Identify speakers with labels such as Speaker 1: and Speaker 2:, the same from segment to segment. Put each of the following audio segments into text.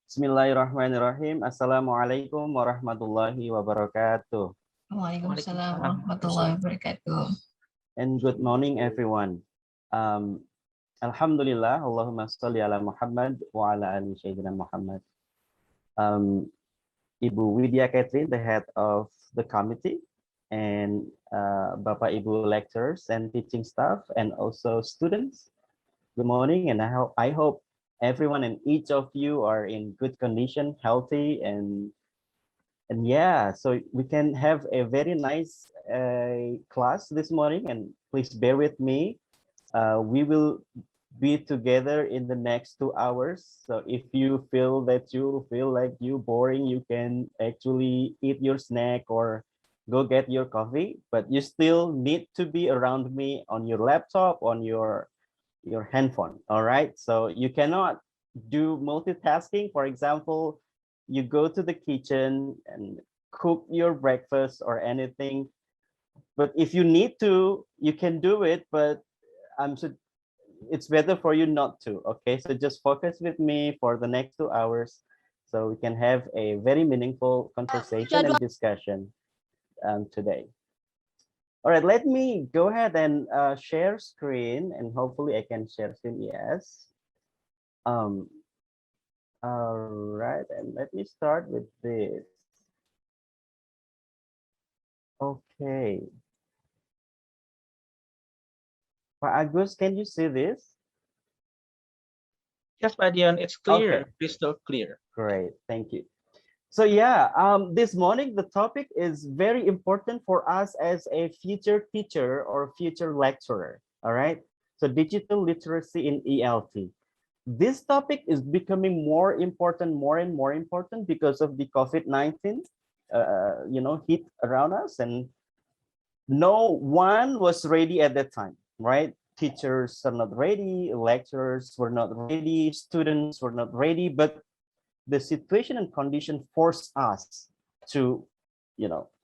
Speaker 1: Bismillahirrahmanirrahim. Assalamualaikum warahmatullahi wabarakatuh.
Speaker 2: Waalaikumsalam
Speaker 3: Waalaikumsalam.
Speaker 2: warahmatullahi wabarakatuh.
Speaker 1: And good morning, everyone. Alhamdulillah, Allahumma salli ala Muhammad wa ala ali Sayyidina Muhammad. Ibu Widya Catherine, the head of the committee, and Bapak Ibu lecturers and teaching staff, and also students. Good morning, and I hope everyone and each of you are in good condition, healthy, and yeah, so we can have a very nice class this morning, and please bear with me. We will be together in the next 2 hours. So if you feel like you boring, you can actually eat your snack or go get your coffee, but you still need to be around me on your laptop, on your handphone. All right, so you cannot do multitasking. For example, you go to the kitchen and cook your breakfast or anything, but if you need to, you can do it, but it's better for you not to. Okay, so just focus with me for the next 2 hours so we can have a very meaningful conversation and discussion today. All right, let me go ahead and share screen, and hopefully I can share screen. Yes. All right, and let me start with this. Okay. Pak Agus, can you see this?
Speaker 3: Yes, Pak Dion, it's clear,
Speaker 1: Okay.
Speaker 3: crystal clear.
Speaker 1: Great, thank you. So yeah, this morning the topic is very important for us as a future teacher or future lecturer. All right, so digital literacy in ELT. This topic is becoming more and more important because of the COVID-19, hit around us, and no one was ready at that time, right? Teachers are not ready, lecturers were not ready, students were not ready, but the situation and condition forced us to,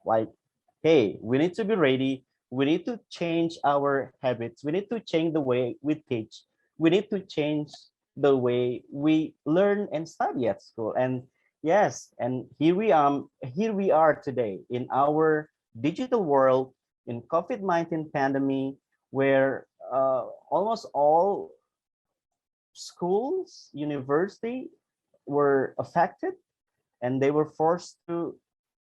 Speaker 1: like, hey, we need to be ready. We need to change our habits. We need to change the way we teach. We need to change the way we learn and study at school. And yes, and here we are today in our digital world, in COVID-19 pandemic, where almost all schools, university were affected, and they were forced to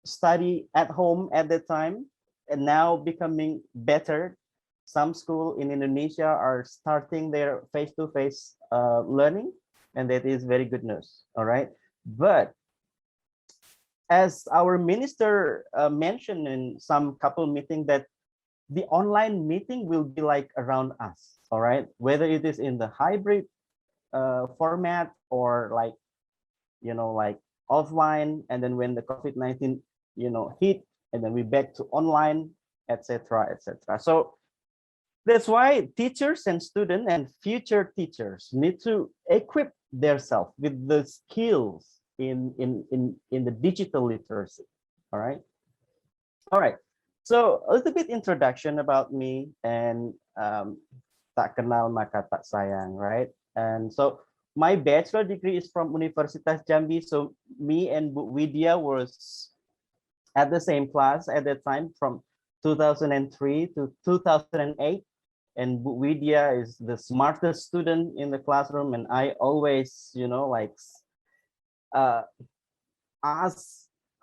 Speaker 1: study at home at the time, and now becoming better. Some school in Indonesia are starting their face-to-face learning, and that is very good news. All right, but as our minister mentioned in some couple meeting, that the online meeting will be like around us. All right, whether it is in the hybrid format or like offline, and then when the COVID-19 hit, and then we back to online, etc., etc. So that's why teachers and students and future teachers need to equip themselves with the skills in the digital literacy. All right, so a little bit introduction about me, and tak kenal maka tak sayang, right? And so my bachelor degree is from Universitas Jambi. So me and Bu Widya was at the same class at that time from 2003 to 2008. And Bu Widya is the smartest student in the classroom. And I always, ask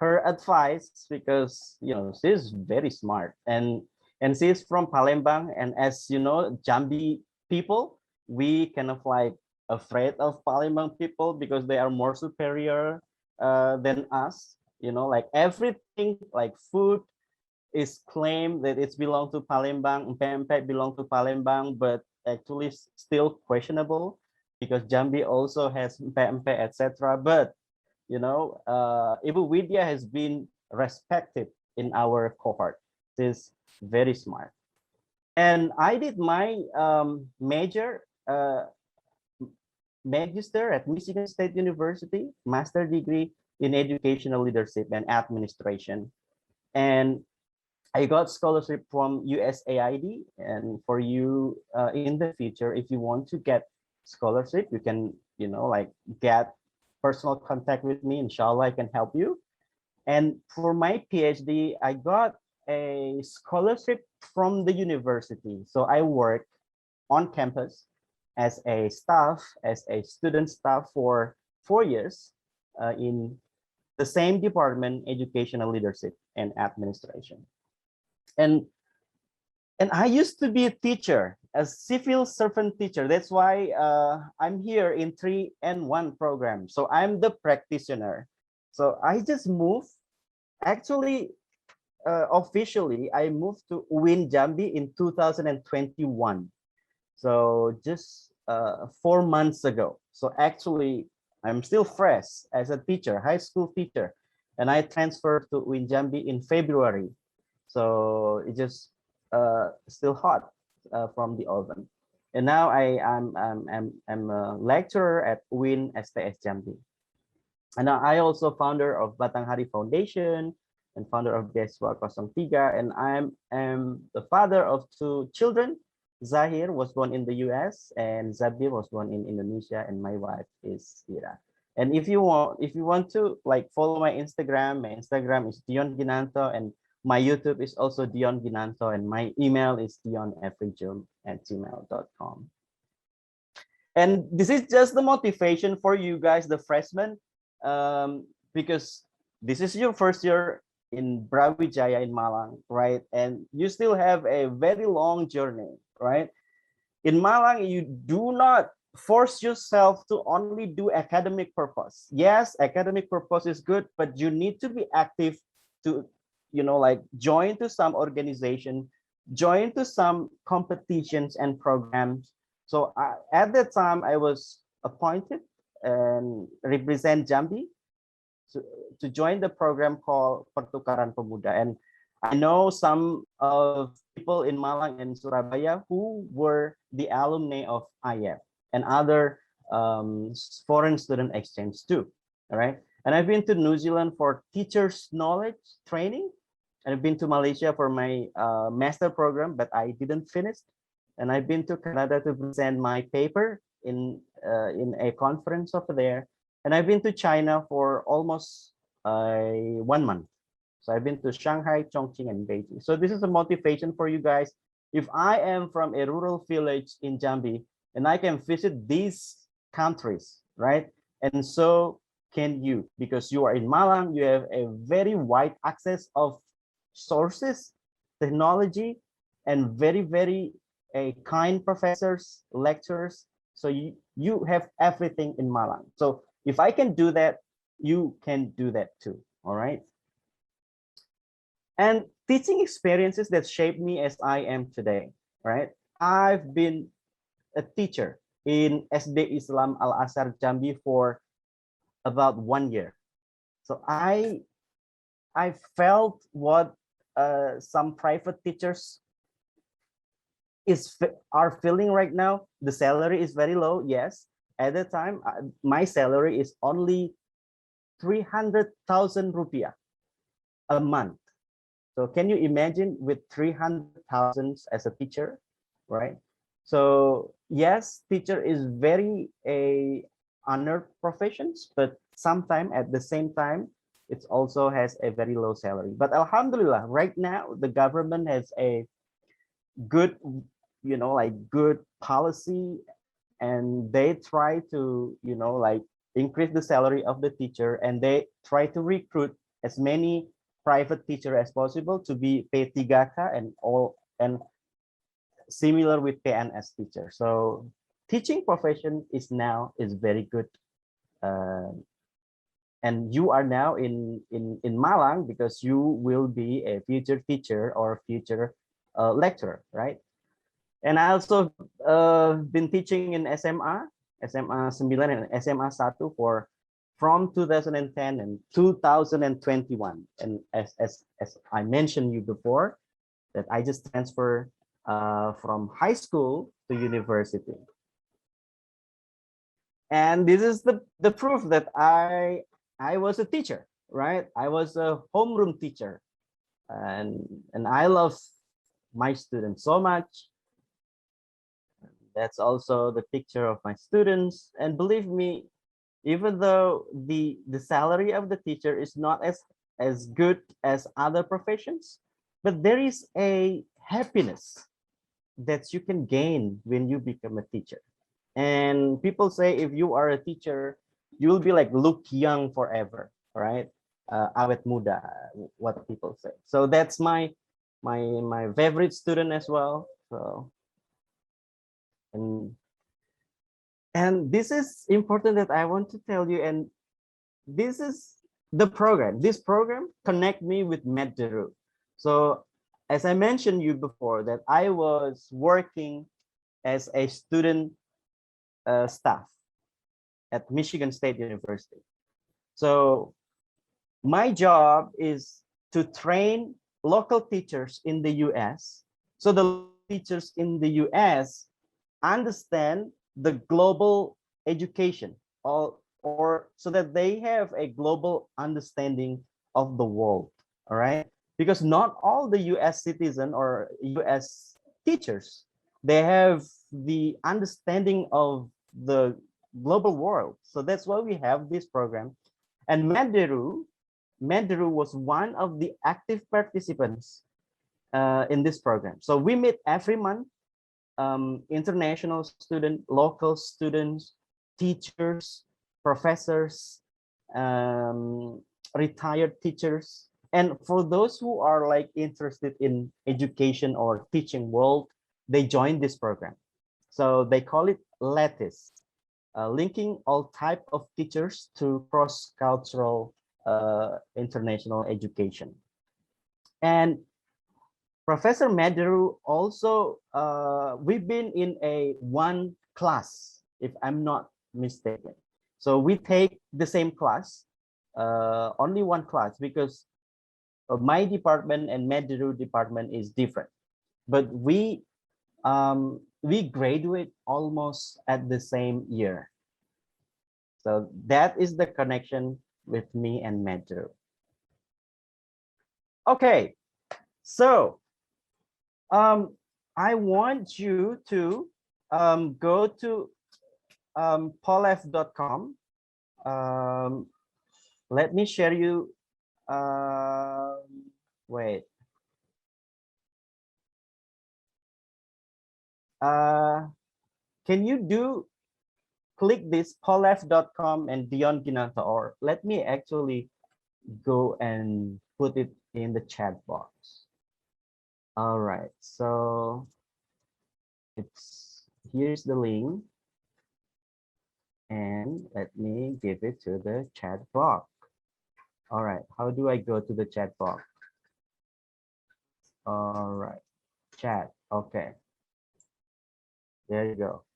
Speaker 1: her advice because, she's very smart. And she's from Palembang. And as you know, Jambi people, we kind of like afraid of Palembang people because they are more superior than us. Like everything, like food is claimed that it's belong to Palembang, empe-empe belong to Palembang, but actually still questionable because Jambi also has empe-empe, etc. But Ibu Widya has been respected in our cohort. She's very smart. And I did my major magister at Michigan State University, master degree in educational leadership and administration. And I got scholarship from USAID. And for you in the future, if you want to get scholarship, you can, get personal contact with me, inshallah, I can help you. And for my PhD, I got a scholarship from the university. So I work on campus as a staff, as a student staff for 4 years in the same department, educational leadership and administration. And I used to be a teacher, a civil servant teacher. That's why I'm here in 3-in-1 program. So I'm the practitioner. So I just moved. Actually, officially, I moved to UIN Jambi in 2021. So just 4 months ago. So actually, I'm still fresh as a teacher, high school teacher, and I transferred to UIN Jambi in February. So it just still hot from the oven. And now I'm a lecturer at UIN STS Jambi. And I also founder of Batanghari Foundation and founder of Beasiswa 03, and am the father of 2 children. Zahir was born in the US and Zabir was born in Indonesia, and my wife is Ira. And if you want to like follow my Instagram is Dion Ginanto, and my YouTube is also Dion Ginanto, and my email is dionefrijum@gmail.com. And this is just the motivation for you guys, the freshmen, because this is your first year in Brawijaya in Malang, right? And you still have a very long journey, right? In Malang, you do not force yourself to only do academic purpose. Yes, academic purpose is good, but you need to be active to, like join to some organization, join to some competitions and programs. So at that time, I was appointed and represent Jambi to join the program called Pertukaran Pemuda. And I know some of people in Malang and Surabaya who were the alumni of IF and other foreign student exchange too. All right. And I've been to New Zealand for teachers knowledge training. And I've been to Malaysia for my master program, but I didn't finish. And I've been to Canada to present my paper in a conference over there. And I've been to China for almost 1 month. So I've been to Shanghai, Chongqing, and Beijing. So this is a motivation for you guys. If I am from a rural village in Jambi and I can visit these countries, right? And so can you, because you are in Malang, you have a very wide access of sources, technology, and very, very kind professors, lecturers. So you have everything in Malang. So if I can do that, you can do that too. All right. And teaching experiences that shaped me as I am today, right? I've been a teacher in SD Islam Al Azhar Jambi for about 1 year. So I felt what some private teachers are feeling right now. The salary is very low. Yes, at the time, my salary is only 300,000 rupiah a month. So can you imagine with 300,000 as a teacher, right? So yes, teacher is very a honored professions, but sometimes at the same time, it also has a very low salary. But Alhamdulillah, right now the government has a good, good policy, and they try to, increase the salary of the teacher, and they try to recruit as many private teacher as possible to be P3K and similar with PNS teacher. So teaching profession is very good. And you are now in Malang because you will be a future teacher or future lecturer, right? And I also been teaching in SMA 9 and SMA 1 from 2010 and 2021. And as I mentioned you before, that I just transferred from high school to university. And this is the proof that I was a teacher, right? I was a homeroom teacher, and I love my students so much. That's also the picture of my students, and believe me, even though the salary of the teacher is not as good as other professions, but there is a happiness that you can gain when you become a teacher. And people say if you are a teacher, you will be like look young forever, right? Awet muda, what people say. So that's my favorite student as well. So and this is important that I want to tell you, and this is the program. This program connect me with Medjeru. So as I mentioned you before, that I was working as a student staff at Michigan State University. So my job is to train local teachers in the US. So the teachers in the US understand the global education, or so that they have a global understanding of the world. All right, because not all the US citizen or US teachers, they have the understanding of the global world. So that's why we have this program. And Medjeru was one of the active participants in this program. So we meet every month, international student, local students, teachers, professors, retired teachers. And for those who are like interested in education or teaching world, they join this program. So they call it Lattice, linking all type of teachers to cross-cultural international education. And Professor Medjeru also, we've been in a one class, if I'm not mistaken. So we take the same class, only one class, because my department and Medjeru department is different. But we graduate almost at the same year. So that is the connection with me and Medjeru. Okay, so I want you to go to polef.com. Let me share you. Wait. Can you click this polef.com and Dion Ginanta, or let me actually go and put it in the chat box. All right, so here's the link, and let me give it to the chat box. All right, how do I go to the chat box? All right, chat. Okay, there you go.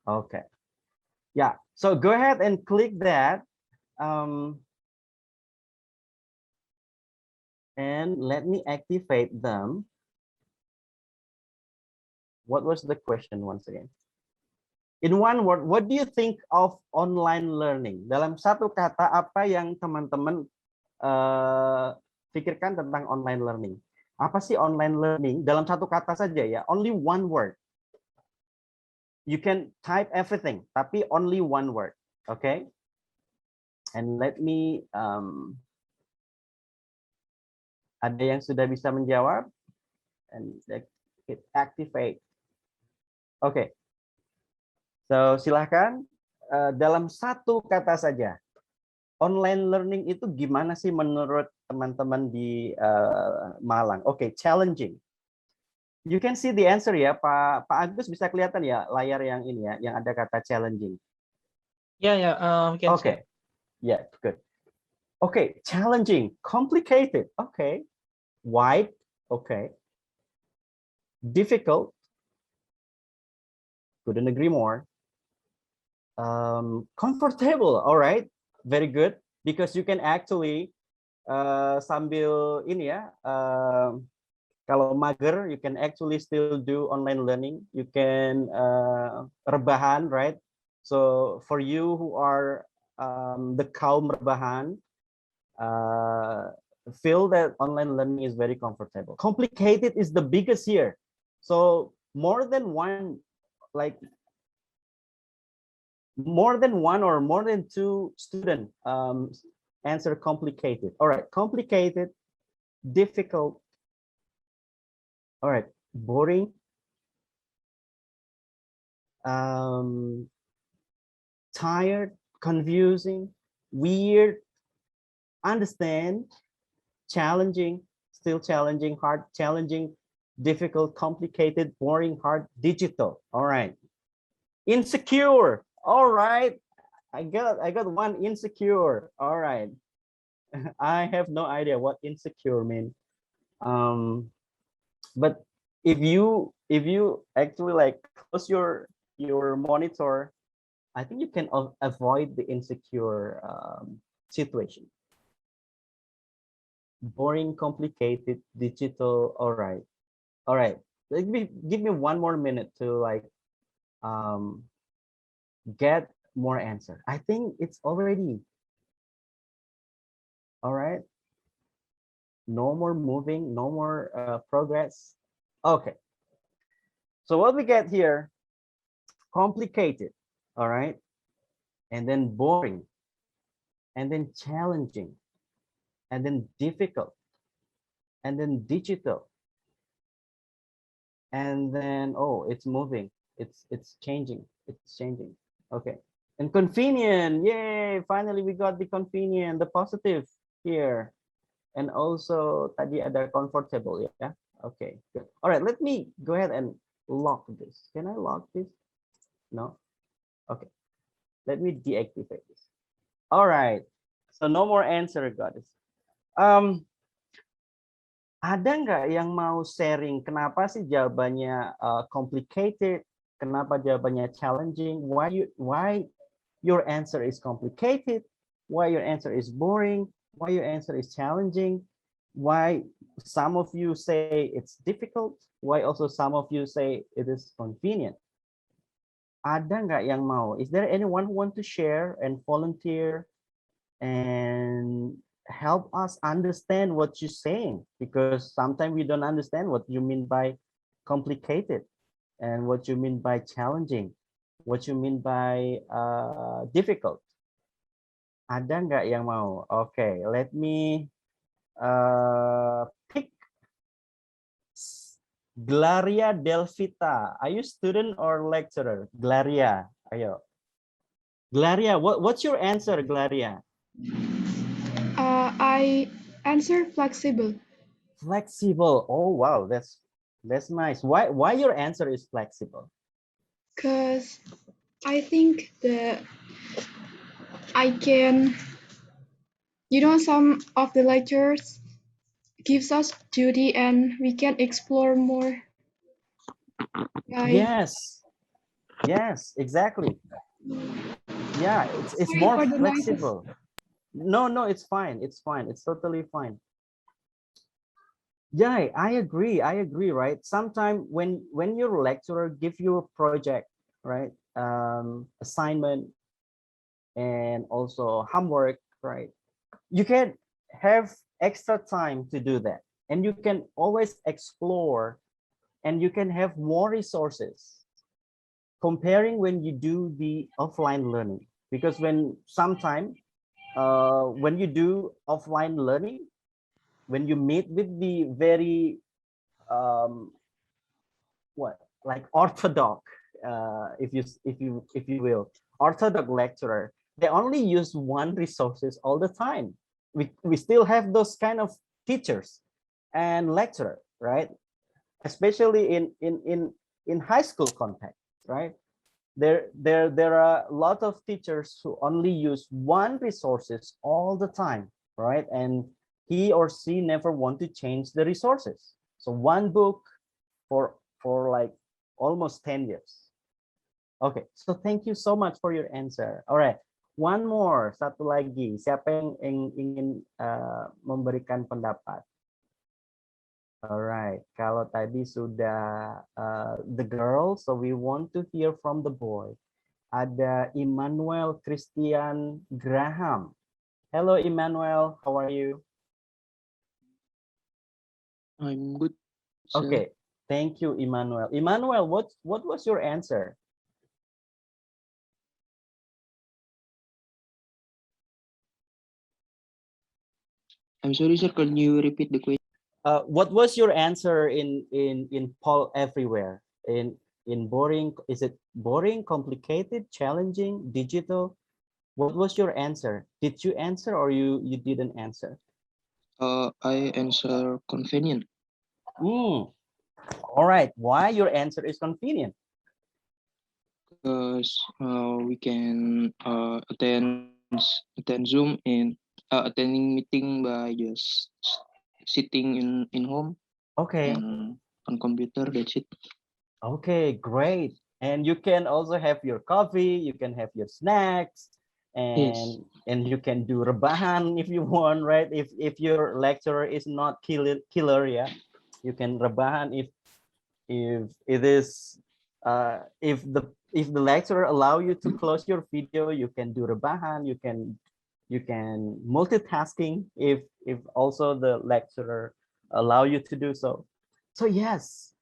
Speaker 1: Okay, yeah, so go ahead and click that. And let me activate them. What was the question once again? In one word, what do you think of online learning? Dalam satu kata, apa yang teman-teman pikirkan tentang online learning? Apa sih online learning? Dalam satu kata saja ya, only one word. You can type everything, tapi only one word, okay? And let me, ada yang sudah bisa menjawab? And hit activate. Oke, so silahkan dalam satu kata saja, online learning itu gimana sih menurut teman-teman di Malang? Oke, challenging. You can see the answer ya, Pak Agus, bisa kelihatan ya layar yang ini ya, yang ada kata challenging.
Speaker 3: We can see.
Speaker 1: Okay, yeah, good. Okay, challenging, complicated. Okay, wide. Okay, difficult. Couldn't agree more. Comfortable. All right, very good, because you can actually sambil ini ya, kalau mager, you can actually still do online learning. You can rebahan, right? So for you who are the kaum rebahan, feel that online learning is very comfortable. Complicated is the biggest here. So more than one, like more than one or more than two student answer complicated. All right, complicated, difficult. All right, boring. Tired, confusing, weird, understand, challenging, still challenging, hard, challenging, difficult, complicated, boring, hard, digital. All right. Insecure. All right. I got one insecure. All right. I have no idea what insecure means. But if you actually like close your monitor, I think you can avoid the insecure situation. Boring, complicated, digital. All right. All right. Give me one more minute to like get more answer. I think it's already all right. No more moving, no more progress. Okay. So what we get here, complicated, all right, and then boring, and then challenging, and then difficult, and then digital, and then oh, it's moving, it's changing, it's changing. Okay, and convenient, yay! Finally, we got the convenient, the positive here, and also tadi ada comfortable, yeah. Okay, good. All right, let me go ahead and lock this. Can I lock this? No. Okay, let me deactivate this. All right, so no more answer, guys. Ada nggak yang mau sharing kenapa sih jawabannya complicated, kenapa jawabannya challenging, why your answer is complicated, why your answer is boring, why your answer is challenging, why some of you say it's difficult, why also some of you say it is convenient. Ada nggak yang mau? Is there anyone who want to share and volunteer and help us understand what you're saying? Because sometimes we don't understand what you mean by complicated and what you mean by challenging, what you mean by difficult. Ada nggak yang mau? Okay, let me pick Glaria Delvita. Are you student or lecturer? Glaria, ayo. Glaria, what's your answer, Glaria?
Speaker 4: I answer flexible.
Speaker 1: Flexible. Oh wow, that's nice. Why your answer is flexible?
Speaker 4: Because I think that I can, some of the lectures gives us duty and we can explore more.
Speaker 1: Yes, yes, exactly. Yeah, it's
Speaker 4: Sorry
Speaker 1: more
Speaker 4: for the noises.
Speaker 1: flexible. No, it's fine. It's fine. It's totally fine. Yeah, I agree, right? Sometimes when your lecturer give you a project, right, assignment and also homework, right, you can have extra time to do that, and you can always explore, and you can have more resources comparing when you do the offline learning. Because when you do offline learning, when you meet with the very like orthodox, if you will, orthodox lecturer, they only use one resources all the time. We still have those kind of teachers and lecturer, right? Especially in high school context, right? There are a lot of teachers who only use one resources all the time, right? And he or she never want to change the resources. So one book for like almost 10 years. Okay, so thank you so much for your answer. All right, one more, satu lagi. Siapa yang ingin memberikan pendapat? Alright, kalau tadi sudah the girl, so we want to hear from the boy. Ada Emmanuel Christian Graham. Hello, Emmanuel. How are you?
Speaker 3: I'm good, sir.
Speaker 1: Okay, thank you, Emmanuel. Emmanuel, what was your answer?
Speaker 3: I'm sorry, sir. Can you repeat the question?
Speaker 1: What was your answer in poll everywhere? In boring, is it boring, complicated, challenging, digital? What was your answer? Did you answer or you didn't answer?
Speaker 3: I answer convenient
Speaker 1: All right. Why your answer is convenient?
Speaker 3: because we can attend Zoom and attending meeting by just sitting in home
Speaker 1: Okay.
Speaker 3: and on computer. That's it.
Speaker 1: Okay, great. And you can also have your coffee, you can have your snacks,
Speaker 3: Yes.
Speaker 1: and you can do rebahan if you want, right? If your lecturer is not killer, yeah, you can rebahan if it is if the lecturer allow you to close your video, you can do rebahan, you can multitasking if also the lecturer allow you to do so. So yes,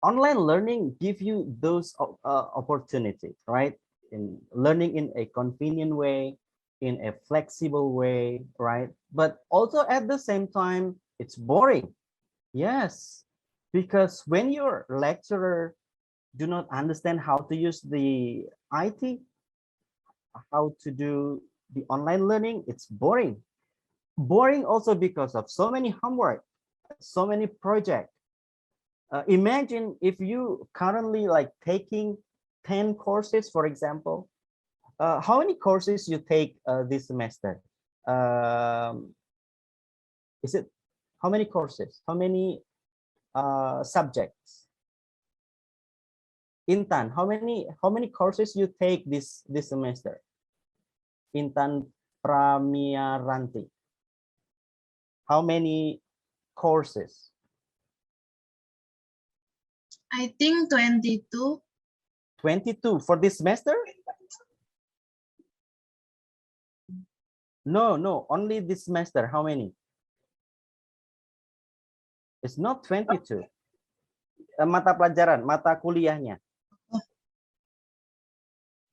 Speaker 1: online learning give you those opportunities, right? In learning in a convenient way, in a flexible way, right? But also at the same time, it's boring. Yes, because when your lecturer do not understand how to use the IT, how to do the online learning, it's boring. Boring also because of so many homework, so many projects. Imagine if you currently like taking 10 courses, for example, how many courses you take this semester? Um, is it how many courses? How many subjects? Intan, how many courses you take this semester? Intan Pramiaranti. How many courses?
Speaker 2: I think 22.
Speaker 1: 22 for this semester? No, only this semester. How many? It's not 22. Mata pelajaran, mata kuliahnya.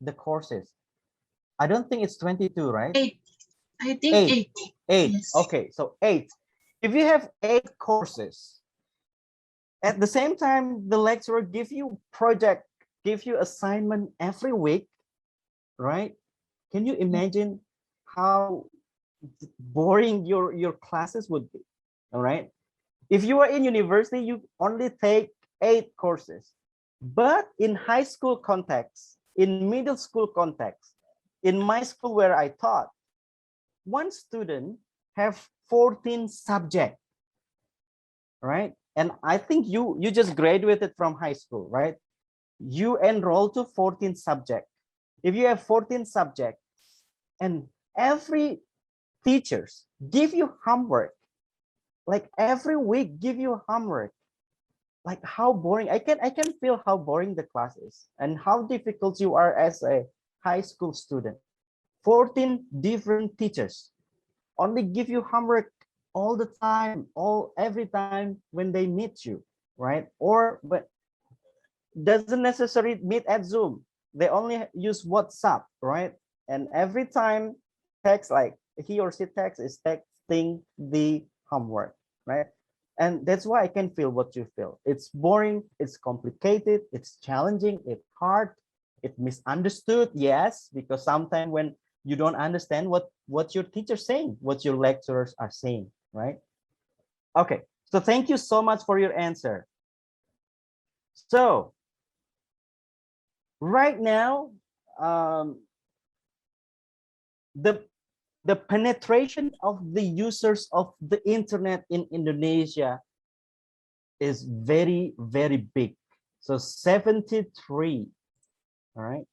Speaker 1: The courses. I don't think it's 22, right?
Speaker 2: 8. I think 8.
Speaker 1: 8.
Speaker 2: Yes.
Speaker 1: Okay, so 8. If you have 8 courses, at the same time, the lecturer give you project, give you assignment every week, right? Can you imagine how boring your classes would be? All right. If you are in university, you only take 8 courses. But in high school context, in middle school context, in my school where I taught, one student have 14 subjects, right? And I think you just graduated from high school, right? You enroll to 14 subjects. If you have 14 subjects and every teachers give you homework, like every week give you homework, like how boring. I can feel how boring the class is and how difficult you are as a high school student. 14 different teachers only give you homework all the time, every time when they meet you, right? Or but doesn't necessarily meet at Zoom. They only use WhatsApp, right? And every time text, like he or she text is texting the homework, right? And that's why I can feel what you feel. It's boring, it's complicated, it's challenging, it's hard, it's misunderstood. Yes, because sometimes when you don't understand what your teacher's saying, what your lecturers are saying, right? Okay, so thank you so much for your answer. So right now, the penetration of the users of the internet in Indonesia is very, very big. So 73, all right,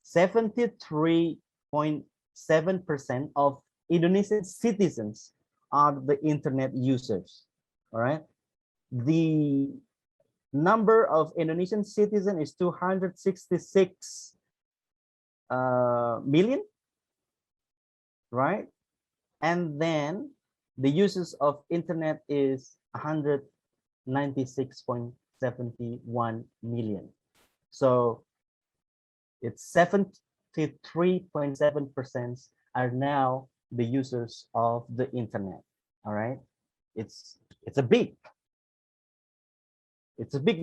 Speaker 1: 73.7% of Indonesian citizens are the internet users, all right. The number of Indonesian citizens is 266 million, right? And then the uses of internet is 196.71 million. So it's 73.7% are now the users of the internet. All right, it's a big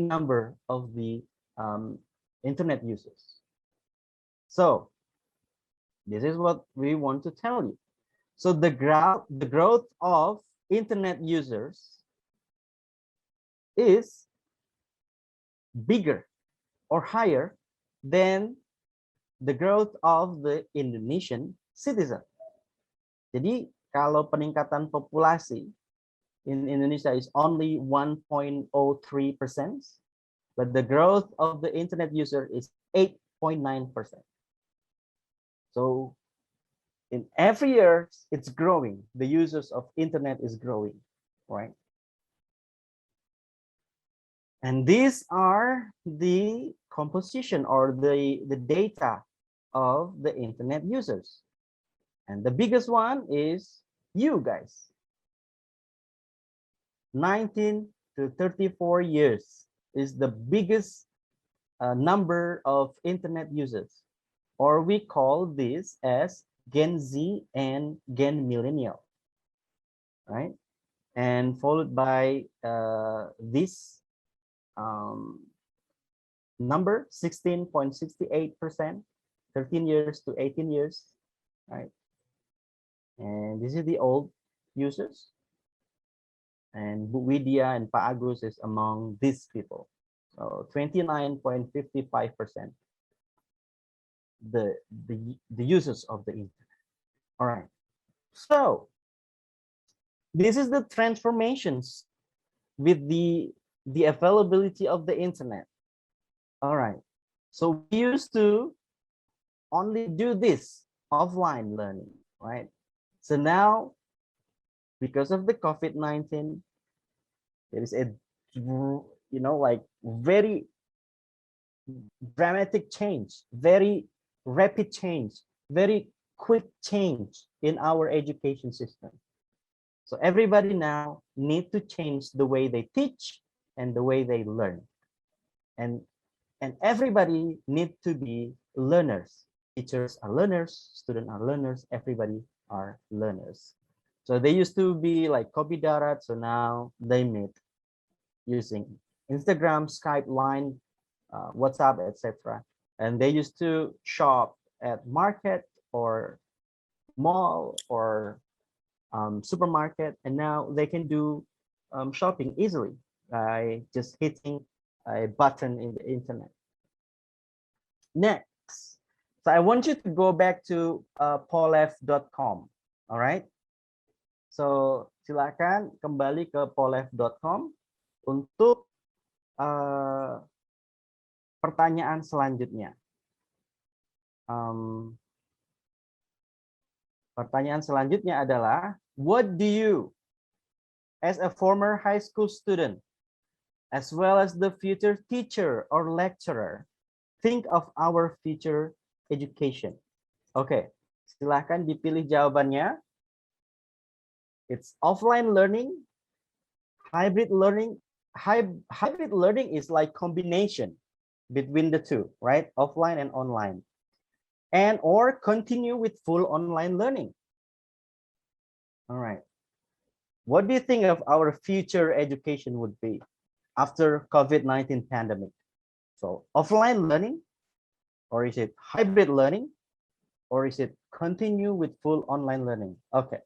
Speaker 1: number of the internet users. So this is what we want to tell you. So the growth of internet users is bigger or higher than the growth of the Indonesian citizen. Jadi kalau peningkatan populasi in Indonesia is only 1.03%, but the growth of the internet user is 8.9%. So in every year it's growing. The users of internet is growing, right? And these are the composition or the data of the internet users. And the biggest one is you guys. 19 to 34 years is the biggest number of internet users, or we call this as Gen Z and Gen Millennial, right? And followed by this number 16.68%, 13 years to 18 years, right? And this is the old users. And Bu Widya and Pa Agus is among these people. So 29.55%, the users of the internet. All right. So this is the transformations with the availability of the internet. All right. So we used to only do this offline learning, right? So now, because of the COVID-19, there is a, like very dramatic change, very rapid change, very quick change in our education system. So everybody now need to change the way they teach and the way they learn. And everybody need to be learners. Teachers are learners, students are learners, everybody are learners. So they used to be like Kopi Darat, so now they meet using Instagram, Skype, Line, WhatsApp, etc. And they used to shop at market or mall or supermarket, and now they can do shopping easily by just hitting a button in the internet. Next, so I want you to go back to polef.com. All right. So silakan kembali ke polef.com untuk pertanyaan selanjutnya. Pertanyaan selanjutnya adalah, what do you, as a former high school student, as well as the future teacher or lecturer, think of our future education? Oke, silahkan dipilih jawabannya. It's offline learning, hybrid learning. Hybrid learning is like combination between the two, right? Offline and online. And or continue with full online learning. All right. What do you think of our future education would be after COVID-19 pandemic? So offline learning, or is it hybrid learning, or is it continue with full online learning? Okay.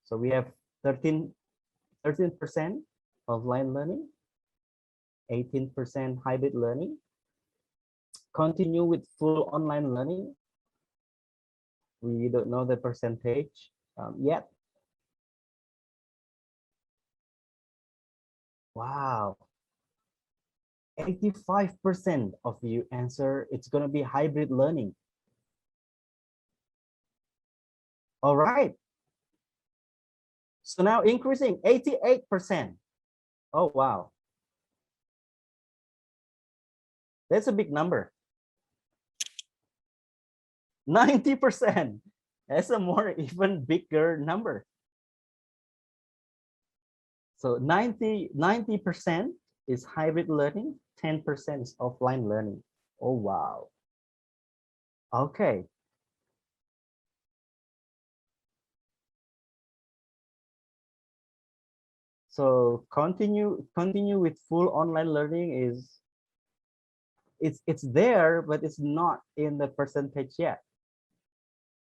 Speaker 1: So we have 13% offline learning, 18% hybrid learning, continue with full online learning. We don't know the percentage yet. Wow. 85% of you answer it's going to be hybrid learning. All right. So now increasing 88%. Oh, wow. That's a big number. 90%. That's a more even bigger number. So 90% is hybrid learning, 10% is offline learning. Oh, wow. Okay. So continue with full online learning is it's there, but it's not in the percentage yet.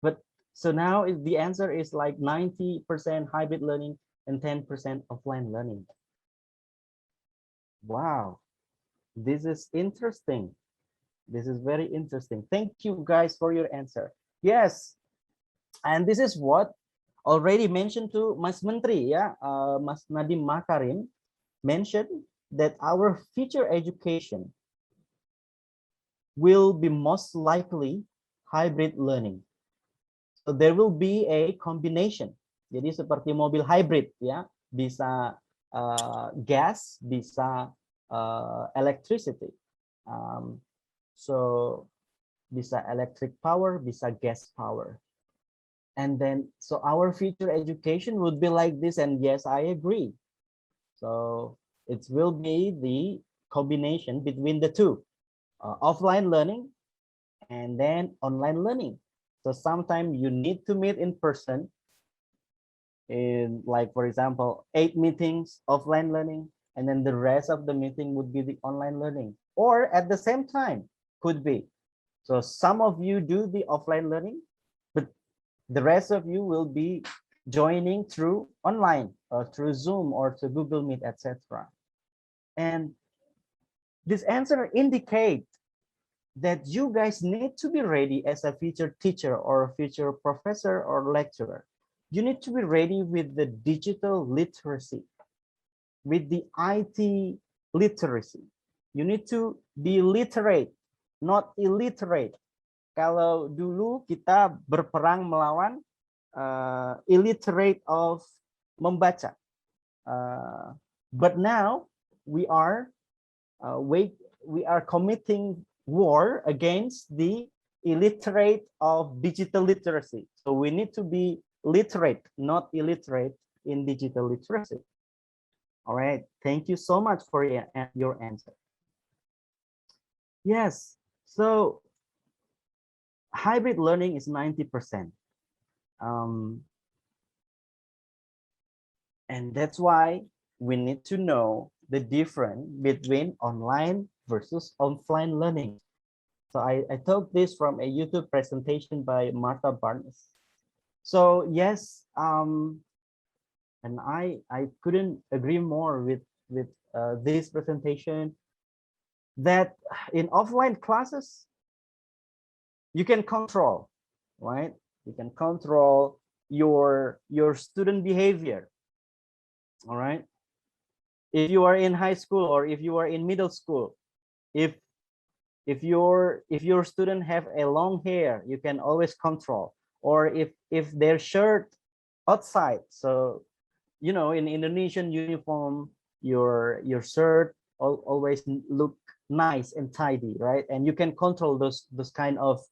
Speaker 1: But so now the answer is like 90% hybrid learning and 10% offline learning. Wow, this is interesting. This is very interesting. Thank you guys for your answer. Yes, and this is what already mentioned to Mas Menteri, yeah, Mas Nadiem Makarim mentioned that our future education will be most likely hybrid learning. So there will be a combination. Jadi seperti mobil hybrid ya, bisa gas, bisa electricity. So bisa electric power, bisa gas power. And then so our future education would be like this, and yes, I agree. So it will be the combination between the two, offline learning and then online learning. So sometimes you need to meet in person in, like, for example, 8 meetings offline learning, and then the rest of the meeting would be the online learning, or at the same time could be. So some of you do the offline learning, but the rest of you will be joining through online or through Zoom or to Google Meet, etc. And this answer indicates that you guys need to be ready as a future teacher or a future professor or lecturer. You need to be ready with the digital literacy, with the IT literacy. You need to be literate, not illiterate. Kalau dulu kita berperang melawan illiterate of membaca, but now we are committing war against the illiterate of digital literacy. So we need to be literate, not illiterate in digital literacy. All right, thank you so much for your answer. Yes, so hybrid learning is 90%. And that's why we need to know the difference between online versus offline learning. So I took this from a YouTube presentation by Martha Barnes. So yes, and I couldn't agree more with this presentation, that in offline classes you can control, right? You can control your student behavior. All right. If you are in high school or if you are in middle school, if your student have a long hair, you can always control. Or if their shirt outside, so you know, in Indonesian uniform, your shirt always look nice and tidy, right? And you can control those kind of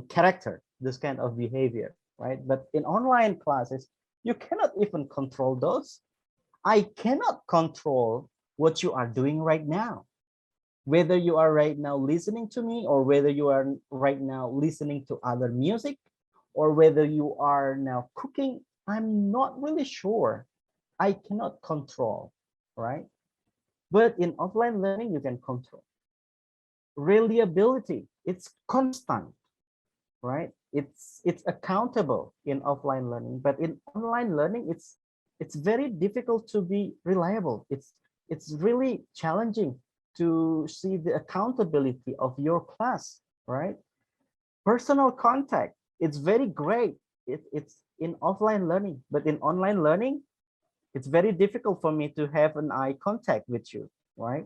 Speaker 1: character, this kind of behavior, right? But in online classes, you cannot even control those. I cannot control what you are doing right now, whether you are right now listening to me, or whether you are right now listening to other music, or whether you are now cooking. I'm not really sure. I cannot control, right? But in offline learning, you can control. Reliability, it's constant, right? It's accountable in offline learning, but in online learning, it's very difficult to be reliable. It's really challenging to see the accountability of your class, right? Personal contact, it's very great. It's in offline learning, but in online learning, it's very difficult for me to have an eye contact with you, right?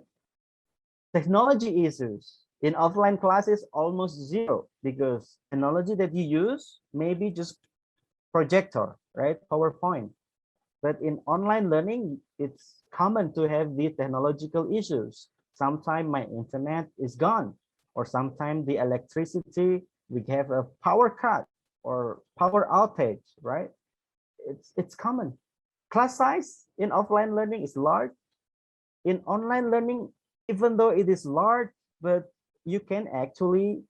Speaker 1: Technology issues in offline classes almost zero, because technology that you use maybe just projector, right? PowerPoint. But in online learning, it's common to have these technological issues. Sometimes my internet is gone, or sometimes the electricity, we have a power cut or power outage, right? It's common. Class size in offline learning is large. In online learning, even though it is large, but you can actually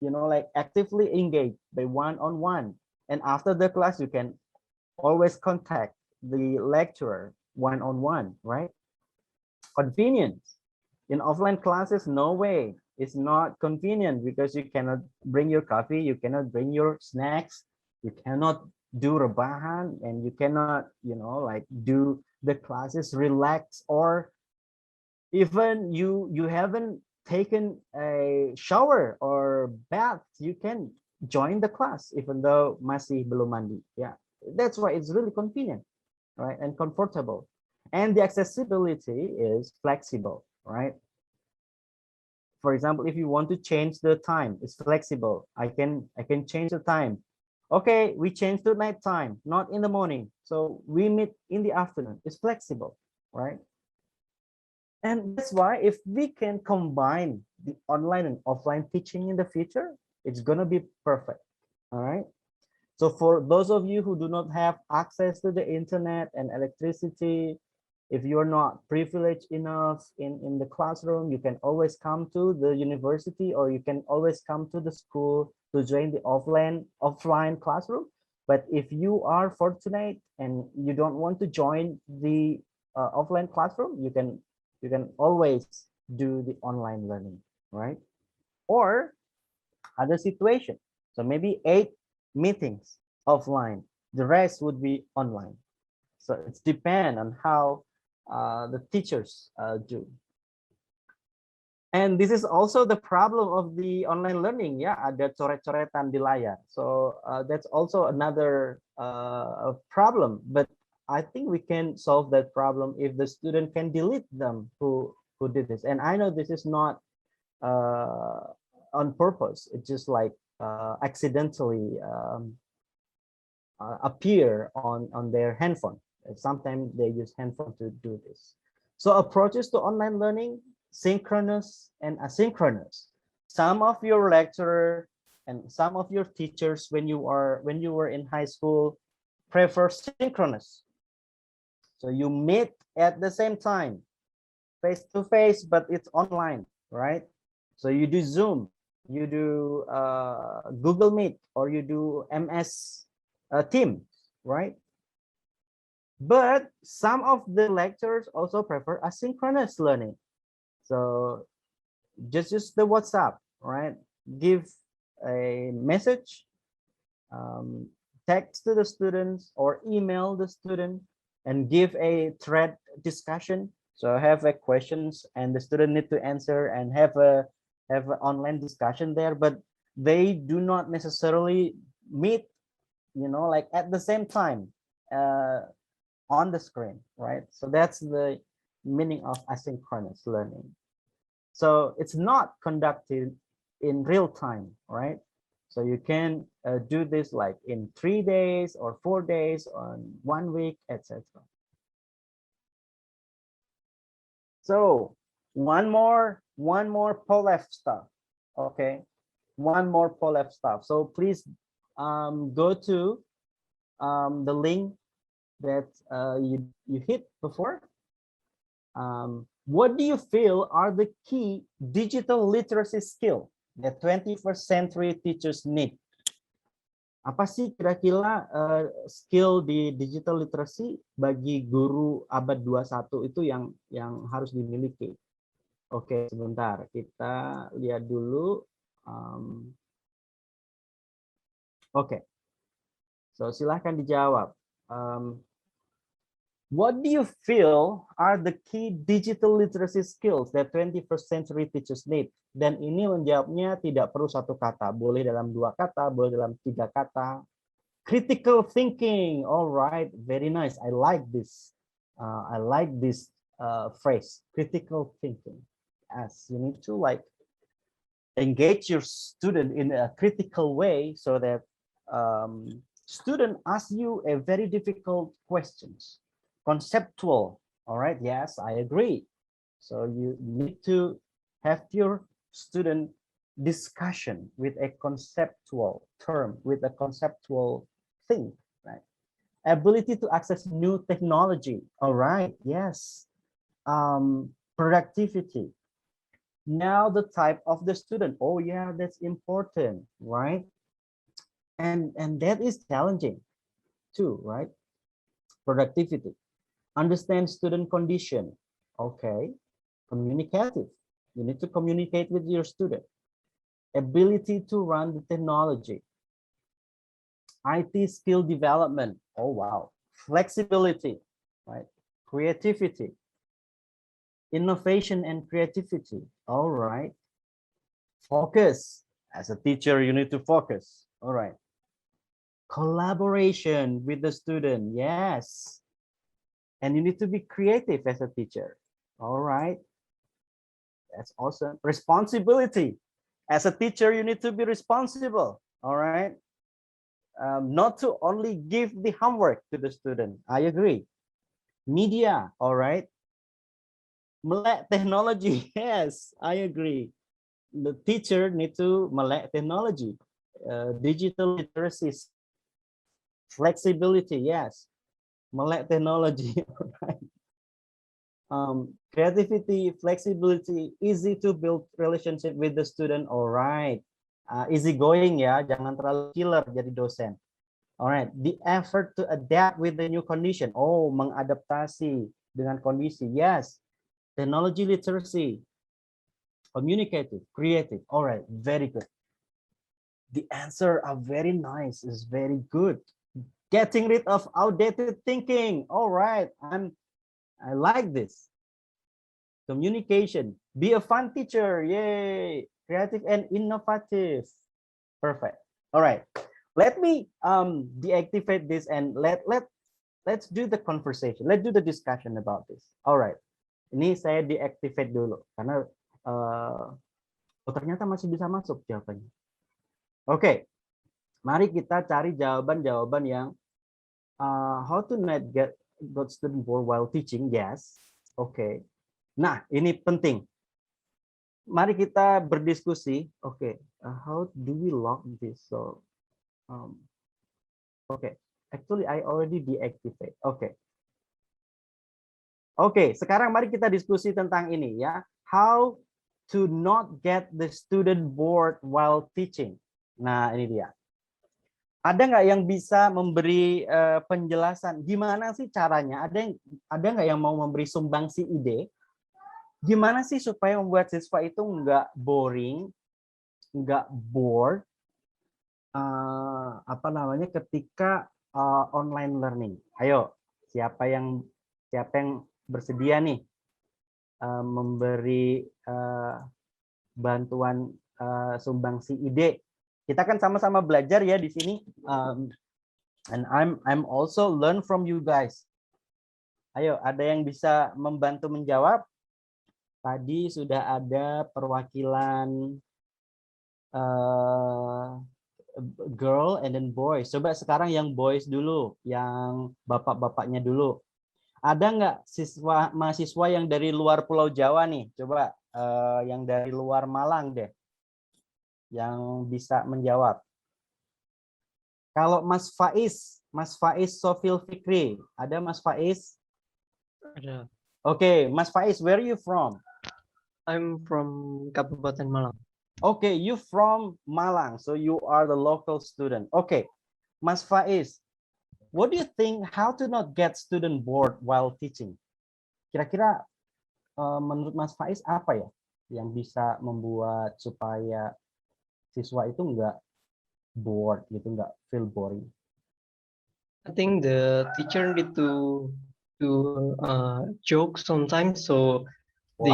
Speaker 1: you know, like actively engaged by one-on-one. And after the class, you can always contact the lecturer one-on-one, right? Convenience. In offline classes, no way. It's not convenient because you cannot bring your coffee, you cannot bring your snacks, you cannot do rebahan, and you cannot, you know, like do the classes relax, or even you haven't taken a shower or bath, you can join the class even though masih belum mandi. Yeah, that's why it's really convenient, right, and comfortable. And the accessibility is flexible, right? For example, if you want to change the time, it's flexible. I can change the time. Okay, we change to night time, not in the morning, so we meet in the afternoon. It's flexible, right? And that's why if we can combine the online and offline teaching in the future, it's gonna be perfect. All right. So for those of you who do not have access to the internet and electricity, if you're not privileged enough in the classroom, you can always come to the university, or you can always come to the school to join the offline classroom. But if you are fortunate and you don't want to join the offline classroom, you can always do the online learning, right? Or other situation. So maybe 8 meetings offline, the rest would be online. So it's depend on how the teachers do. And this is also the problem of the online learning. Yeah, ada coret-coretan di layar. So that's also another problem. But I think we can solve that problem if the student can delete them who did this. And I know this is not on purpose. It's just like accidentally appear on their handphone. Sometimes they use handphone to do this. So approaches to online learning: synchronous and asynchronous. Some of your lecturer and some of your teachers when you were in high school prefer synchronous. So you meet at the same time, face to face, but it's online, right? So you do Zoom, you do Google Meet, or you do MS Teams, right? But some of the lecturers also prefer asynchronous learning. So just use the WhatsApp, right? Give a message, text to the students, or email the student and give a thread discussion. So have a questions and the student need to answer and have an online discussion there, but they do not necessarily meet, you know, like at the same time on the screen, right? So that's the meaning of asynchronous learning. So it's not conducted in real time, right? So you can do this like in 3 days or 4 days, on 1 week, etc. So one more POLEF stuff. Okay, one more POLEF stuff. So please go to the link that you hit before. What do you feel are the key digital literacy skill that 21st century teachers need? Apa sih kira-kira skill di digital literacy bagi guru abad 21 itu yang harus dimiliki? Oke, sebentar kita lihat dulu. Oke, so silahkan dijawab. What do you feel are the key digital literacy skills that 21st century teachers need? Dan ini menjawabnya tidak perlu satu kata, boleh dalam 2 kata, boleh dalam 3 kata. Critical thinking, all right, very nice. I like this. I like this phrase, critical thinking. Yes, you need to like engage your student in a critical way so that student ask you a very difficult questions. Conceptual, all right, yes, I agree. So you need to have your student discussion with a conceptual term, with a conceptual thing, right? Ability to access new technology, all right, yes. Productivity, Now the type of the student. Oh yeah, that's important, right? And that is challenging too, right? Productivity. Understand student condition. Okay. Communicative. You need to communicate with your student. Ability to run the technology. IT skill development. Oh wow. Flexibility, right? Creativity. Innovation and creativity. All right. Focus. As a teacher, you need to focus. All right. Collaboration with the student. Yes. And you need to be creative as a teacher. All right. That's awesome. Responsibility. As a teacher, you need to be responsible. All right. Not to only give the homework to the student. I agree. Media. All right. Melek technology. Yes, I agree. The teacher need to melek technology. Digital literacy. Flexibility. Yes. Melek technology. Right. Creativity, flexibility, easy to build relationship with the student. All right. Easy going ya, jangan terlalu killer jadi dosen. Alright, the effort to adapt with the new condition. Oh, mengadaptasi dengan kondisi. Yes. Technology literacy. Communicative, creative. Alright, very good. The answer are very nice. Is very good. Getting rid of outdated thinking. Alright, I like this. Communication. Be a fun teacher. Yay. Creative and innovative. Perfect. Alright. Let me deactivate this and let's do the conversation. Let's do the discussion about this. Alright. Ini saya deactivate dulu karena oh, ternyata masih bisa masuk jawabannya. Oke. Mari kita cari jawaban-jawaban yang how to not get student bored while teaching. Yes. Oke. Nah, ini penting. Mari kita berdiskusi. Oke. How do we log this? So okay, actually I already deactivate. Okay. Oke, sekarang mari kita diskusi tentang ini ya. How to not get the student bored while teaching. Nah, ini dia. Ada nggak yang bisa memberi penjelasan gimana sih caranya? Ada nggak yang mau memberi sumbangsi ide? Gimana sih supaya membuat siswa itu nggak boring, nggak bored? Apa namanya ketika online learning. Ayo, siapa yang bersedia nih memberi bantuan sumbangsi ide. Kita kan sama-sama belajar ya di sini. And I'm also learn from you guys. Ayo, ada yang bisa membantu menjawab? Tadi sudah ada perwakilan girl and then boys. Coba sekarang yang boys dulu, yang bapak-bapaknya dulu. Ada nggak mahasiswa yang dari luar Pulau Jawa nih? Coba yang dari luar Malang deh, yang bisa menjawab. Kalau Mas Faiz Sofil Fikri, ada Mas Faiz?
Speaker 5: Ada.
Speaker 1: Oke, Mas Faiz, where are you from?
Speaker 5: I'm from Kabupaten Malang.
Speaker 1: Okay, you from Malang, so you are the local student. Okay, Mas Faiz, what do you think? How to not get student bored while teaching? Kira-kira menurut Mas Faiz apa ya yang bisa membuat supaya siswa itu nggak bored gitu, nggak feel boring?
Speaker 5: I think the teacher need to joke sometimes, so the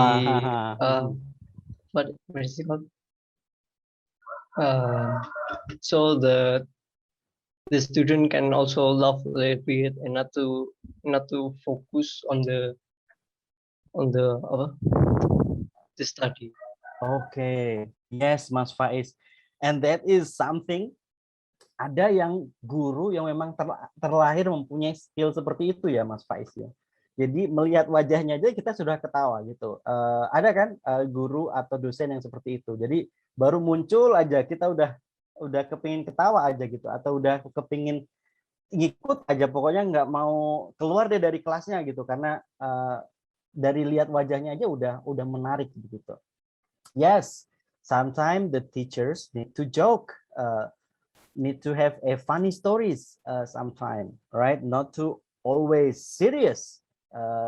Speaker 5: what is it called? So the student can also laugh a little bit and not to focus on the study.
Speaker 1: Okay, yes, Mas Faiz, and that is something. Ada yang guru yang memang terlahir mempunyai skill seperti itu ya, Mas Faiz ya. Jadi melihat wajahnya aja kita sudah ketawa gitu. Ada kan guru atau dosen yang seperti itu. Jadi baru muncul aja kita udah kepingin ketawa aja gitu, atau udah kepingin ngikut aja, pokoknya nggak mau keluar deh dari kelasnya gitu, karena dari lihat wajahnya aja udah menarik gitu. Yes, sometimes the teachers need to joke, need to have a funny stories sometime, right? Not to always serious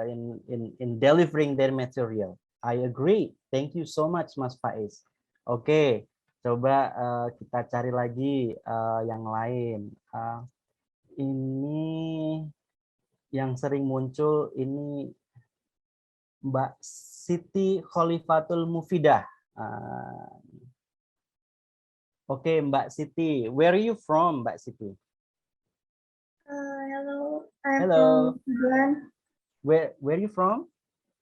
Speaker 1: in delivering their material. I agree. Thank you so much, Mas Faiz. Oke, coba kita cari lagi yang lain. Ini yang sering muncul ini Mbak Siti Khalifatul Mufidah. Oke, Mbak Siti, where are you from, Mbak Siti?
Speaker 6: Hello, I'm
Speaker 1: Hello.
Speaker 6: from Tuban.
Speaker 1: Where are you from?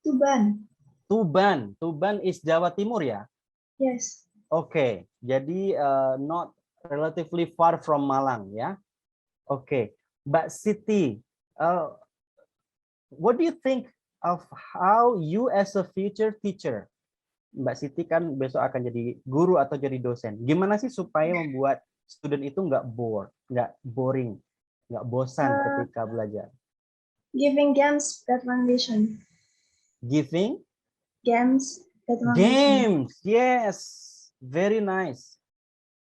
Speaker 6: Tuban.
Speaker 1: Tuban. Tuban is Jawa Timur ya?
Speaker 6: Yes.
Speaker 1: Oke, jadi not relatively far from Malang ya. Oke, Mbak Siti, what do you think of how you as a future teacher? Mbak Siti kan besok akan jadi guru atau jadi dosen. Gimana sih supaya membuat student itu nggak boring, nggak bosan ketika belajar?
Speaker 6: Giving games that foundation.
Speaker 1: Giving
Speaker 6: Games that foundation.
Speaker 1: games, yes, very nice.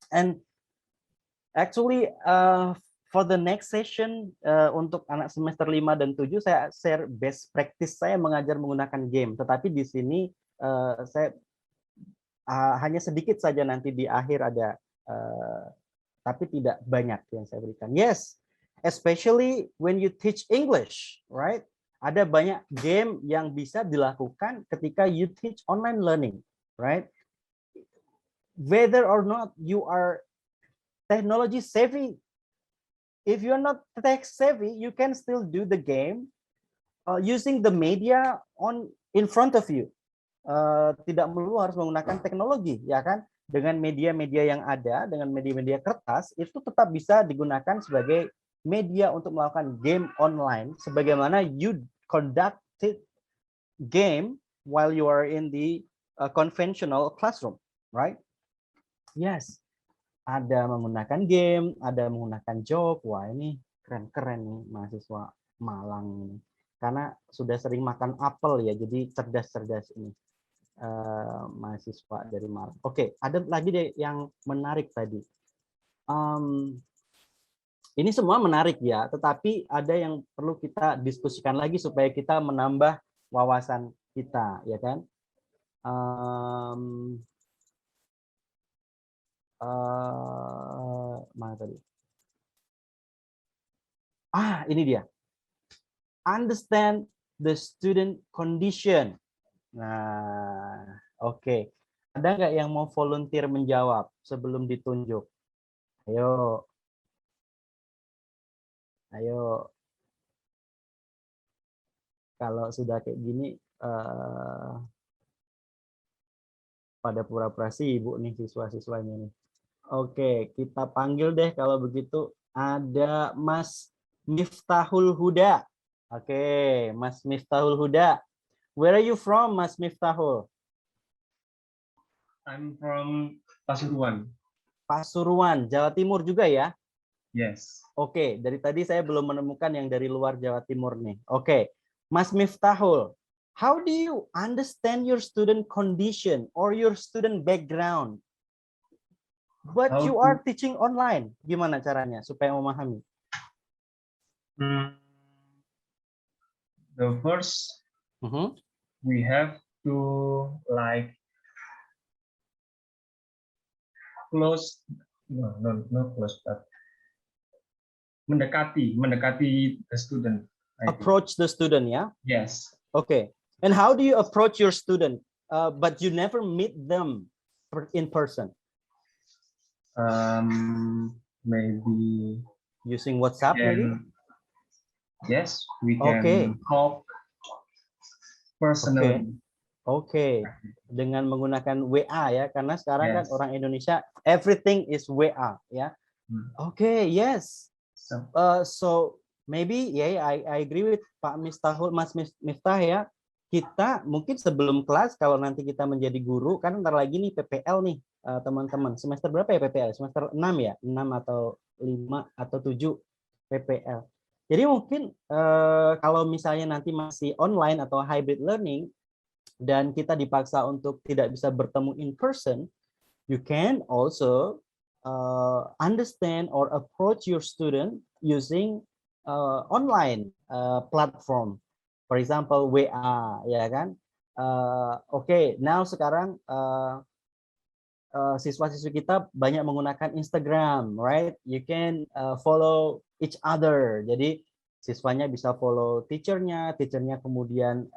Speaker 1: And actually, for the next session untuk anak semester 5 dan 7 saya share best practice saya mengajar menggunakan game. Tetapi di sini saya hanya sedikit saja nanti di akhir ada, tapi tidak banyak yang saya berikan. Yes, especially when you teach English, right? Ada banyak game yang bisa dilakukan ketika you teach online learning, right? Whether or not you are technology savvy, if you're not tech savvy, you can still do the game using the media in front of you. Tidak melulu harus menggunakan teknologi, ya kan? Dengan media-media yang ada, dengan media-media kertas, itu tetap bisa digunakan sebagai media untuk melakukan game online, sebagaimana you conducted game while you are in the conventional classroom, right? Yes, ada menggunakan game, ada menggunakan joke. Wah, ini keren-keren nih mahasiswa Malang ini. Karena sudah sering makan apel ya, jadi cerdas-cerdas ini. Mahasiswa dari Malang. Oke, ada lagi deh yang menarik tadi. Ini semua menarik ya, tetapi ada yang perlu kita diskusikan lagi supaya kita menambah wawasan kita, ya kan? Mana tadi? Ini dia. Understand the student condition. Nah, oke. Ada nggak yang mau volunteer menjawab sebelum ditunjuk? Ayo. Ayo. Kalau sudah kayak gini, pada pura-pura sibuk nih siswa-siswanya nih. Oke, kita panggil deh kalau begitu. Ada Mas Miftahul Huda. Oke, Mas Miftahul Huda. Where are you from, Mas Miftahul?
Speaker 7: I'm from Pasuruan.
Speaker 1: Pasuruan, Jawa Timur juga ya?
Speaker 7: Yes.
Speaker 1: Oke, dari tadi saya belum menemukan yang dari luar Jawa Timur nih. Oke, Mas Miftahul, how do you understand your student condition or your student background? But you are teaching online. Gimana caranya supaya memahami?
Speaker 7: The first, we have to like close, not close, but mendekati the student.
Speaker 1: Approach the student, ya?
Speaker 7: Yes.
Speaker 1: Okay. And how do you approach your student, but you never meet them in person?
Speaker 7: Maybe
Speaker 1: using WhatsApp, maybe?
Speaker 7: Yes, we can talk personally.
Speaker 1: Oke. Dengan menggunakan WA ya, karena sekarang kan orang Indonesia everything is WA ya. Oke, yes. So maybe I agree with Pak Miftahul, Mas Miftah ya. Kita mungkin sebelum kelas kalau nanti kita menjadi guru kan ntar lagi nih PPL nih teman-teman. Semester berapa ya PPL? Semester 6 ya? 6 atau 5 atau 7 PPL. Jadi mungkin kalau misalnya nanti masih online atau hybrid learning, dan kita dipaksa untuk tidak bisa bertemu in person, you can also understand or approach your student using online platform. For example, WA, ya kan? Oke, now sekarang siswa-siswi kita banyak menggunakan Instagram, right? You can follow each other. Jadi siswanya bisa follow teachernya, teachernya kemudian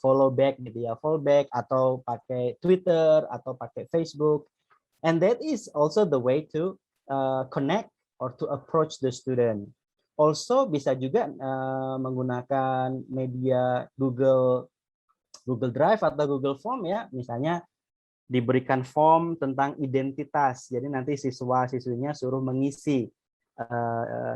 Speaker 1: follow back gitu ya, follow back atau pakai Twitter atau pakai Facebook. And that is also the way to connect or to approach the student. Also bisa juga menggunakan media Google Drive atau Google Form ya, misalnya diberikan form tentang identitas. Jadi nanti siswa-siswinya suruh mengisi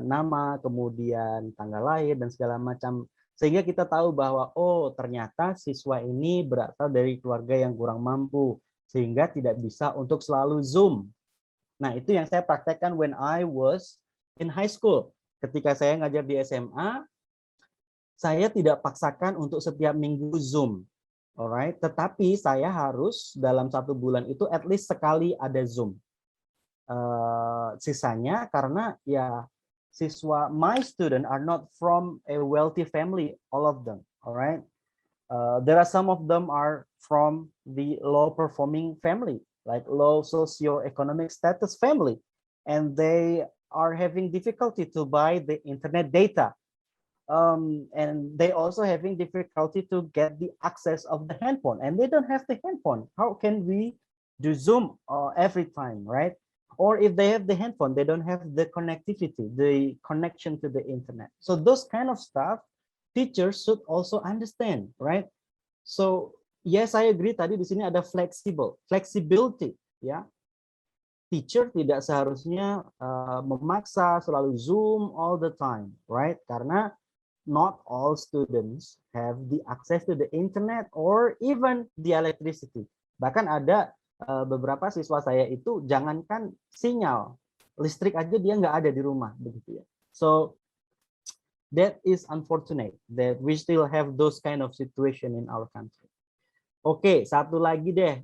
Speaker 1: nama, kemudian tanggal lahir dan segala macam, sehingga kita tahu bahwa oh ternyata siswa ini berasal dari keluarga yang kurang mampu, sehingga tidak bisa untuk selalu Zoom. Nah, itu yang saya praktekkan when I was in high school. Ketika saya ngajar di SMA, saya tidak paksakan untuk setiap minggu Zoom. Alright, tetapi saya harus dalam 1 bulan itu at least sekali ada Zoom. Sisanya karena ya siswa, my student are not from a wealthy family, all of them. Alright, there are some of them are from the low performing family, like low socio-economic status family, and they are having difficulty to buy the internet data. And they also having difficulty to get the access of the handphone, and they don't have the handphone. How can we do Zoom every time, right? Or if they have the handphone, they don't have the connectivity, the connection to the internet. So those kind of stuff, teachers should also understand, right? So yes, I agree. Tadi di sini ada flexibility, ya. Teacher tidak seharusnya memaksa selalu Zoom all the time, right? Karena not all students have the access to the internet or even the electricity. Bahkan ada beberapa siswa saya itu jangankan sinyal, listrik aja dia nggak ada di rumah, begitu ya. So that is unfortunate that we still have those kind of situation in our country. Oke, satu lagi deh,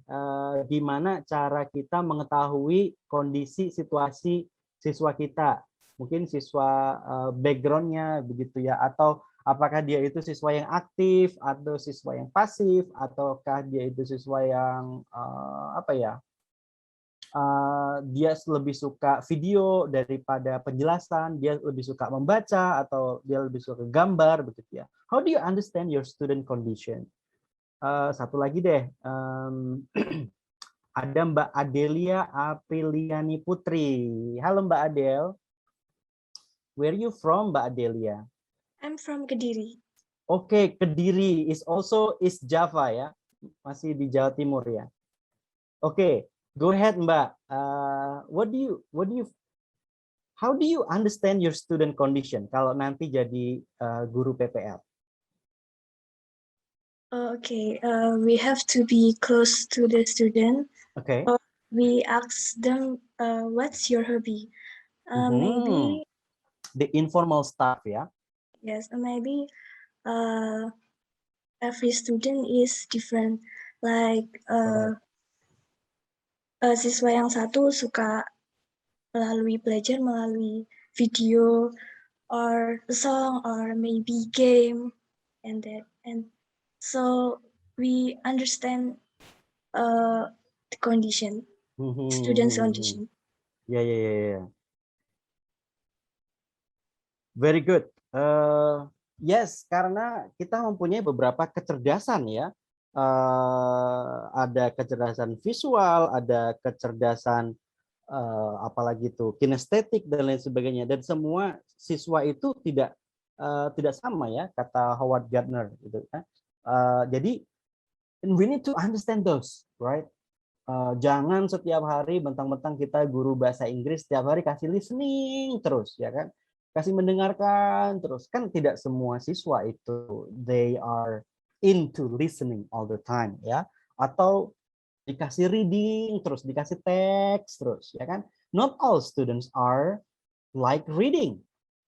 Speaker 1: gimana cara kita mengetahui kondisi situasi siswa kita? Mungkin siswa background-nya begitu ya, atau apakah dia itu siswa yang aktif atau siswa yang pasif, ataukah dia itu siswa yang dia lebih suka video daripada penjelasan, dia lebih suka membaca atau dia lebih suka gambar begitu ya. How do you understand your student condition? Satu lagi deh, ada Mbak Adelia Apriliani Putri. Halo Mbak Adel. Where are you from, Mbak Adelia?
Speaker 8: I'm from Kediri.
Speaker 1: Oke, Kediri is also East Java ya, masih di Jawa Timur ya. Oke, go ahead Mbak. How do you understand your student condition kalau nanti jadi guru PPL?
Speaker 8: Okay, we have to be close to the student.
Speaker 1: Okay.
Speaker 8: We ask them, what's your hobby? Maybe
Speaker 1: the informal stuff ya.
Speaker 8: Yes, maybe every student is different. Like siswa yang satu suka belajar melalui video or song or maybe game and that, and so we understand the condition, students' condition.
Speaker 1: Yeah. Very good. Yes, karena kita mempunyai beberapa kecerdasan ya. Ada kecerdasan visual, ada kecerdasan apalagi itu kinestetik dan lain sebagainya. Dan semua siswa itu tidak sama ya, kata Howard Gardner gitu kan. Jadi we need to understand those, right? Jangan setiap hari mentang-mentang kita guru bahasa Inggris setiap hari kasih listening terus ya kan. Kasih mendengarkan terus, kan tidak semua siswa itu they are into listening all the time ya, atau dikasih reading terus, dikasih teks terus ya kan. Not all students are like reading.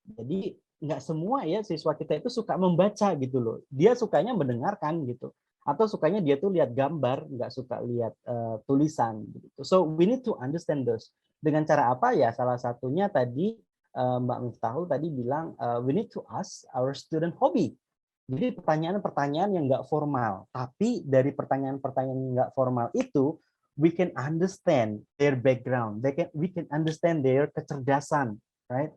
Speaker 1: Jadi nggak semua ya siswa kita itu suka membaca gitu loh, dia sukanya mendengarkan gitu. atau sukanya dia tuh lihat gambar, nggak suka lihat tulisan. Gitu. So we need to understand those. Dengan cara apa ya? Salah satunya tadi Mbak Miftahul tadi bilang we need to ask our student hobby. Jadi pertanyaan-pertanyaan yang nggak formal, tapi dari pertanyaan-pertanyaan yang nggak formal itu we can understand their background, we can understand their kecerdasan, right?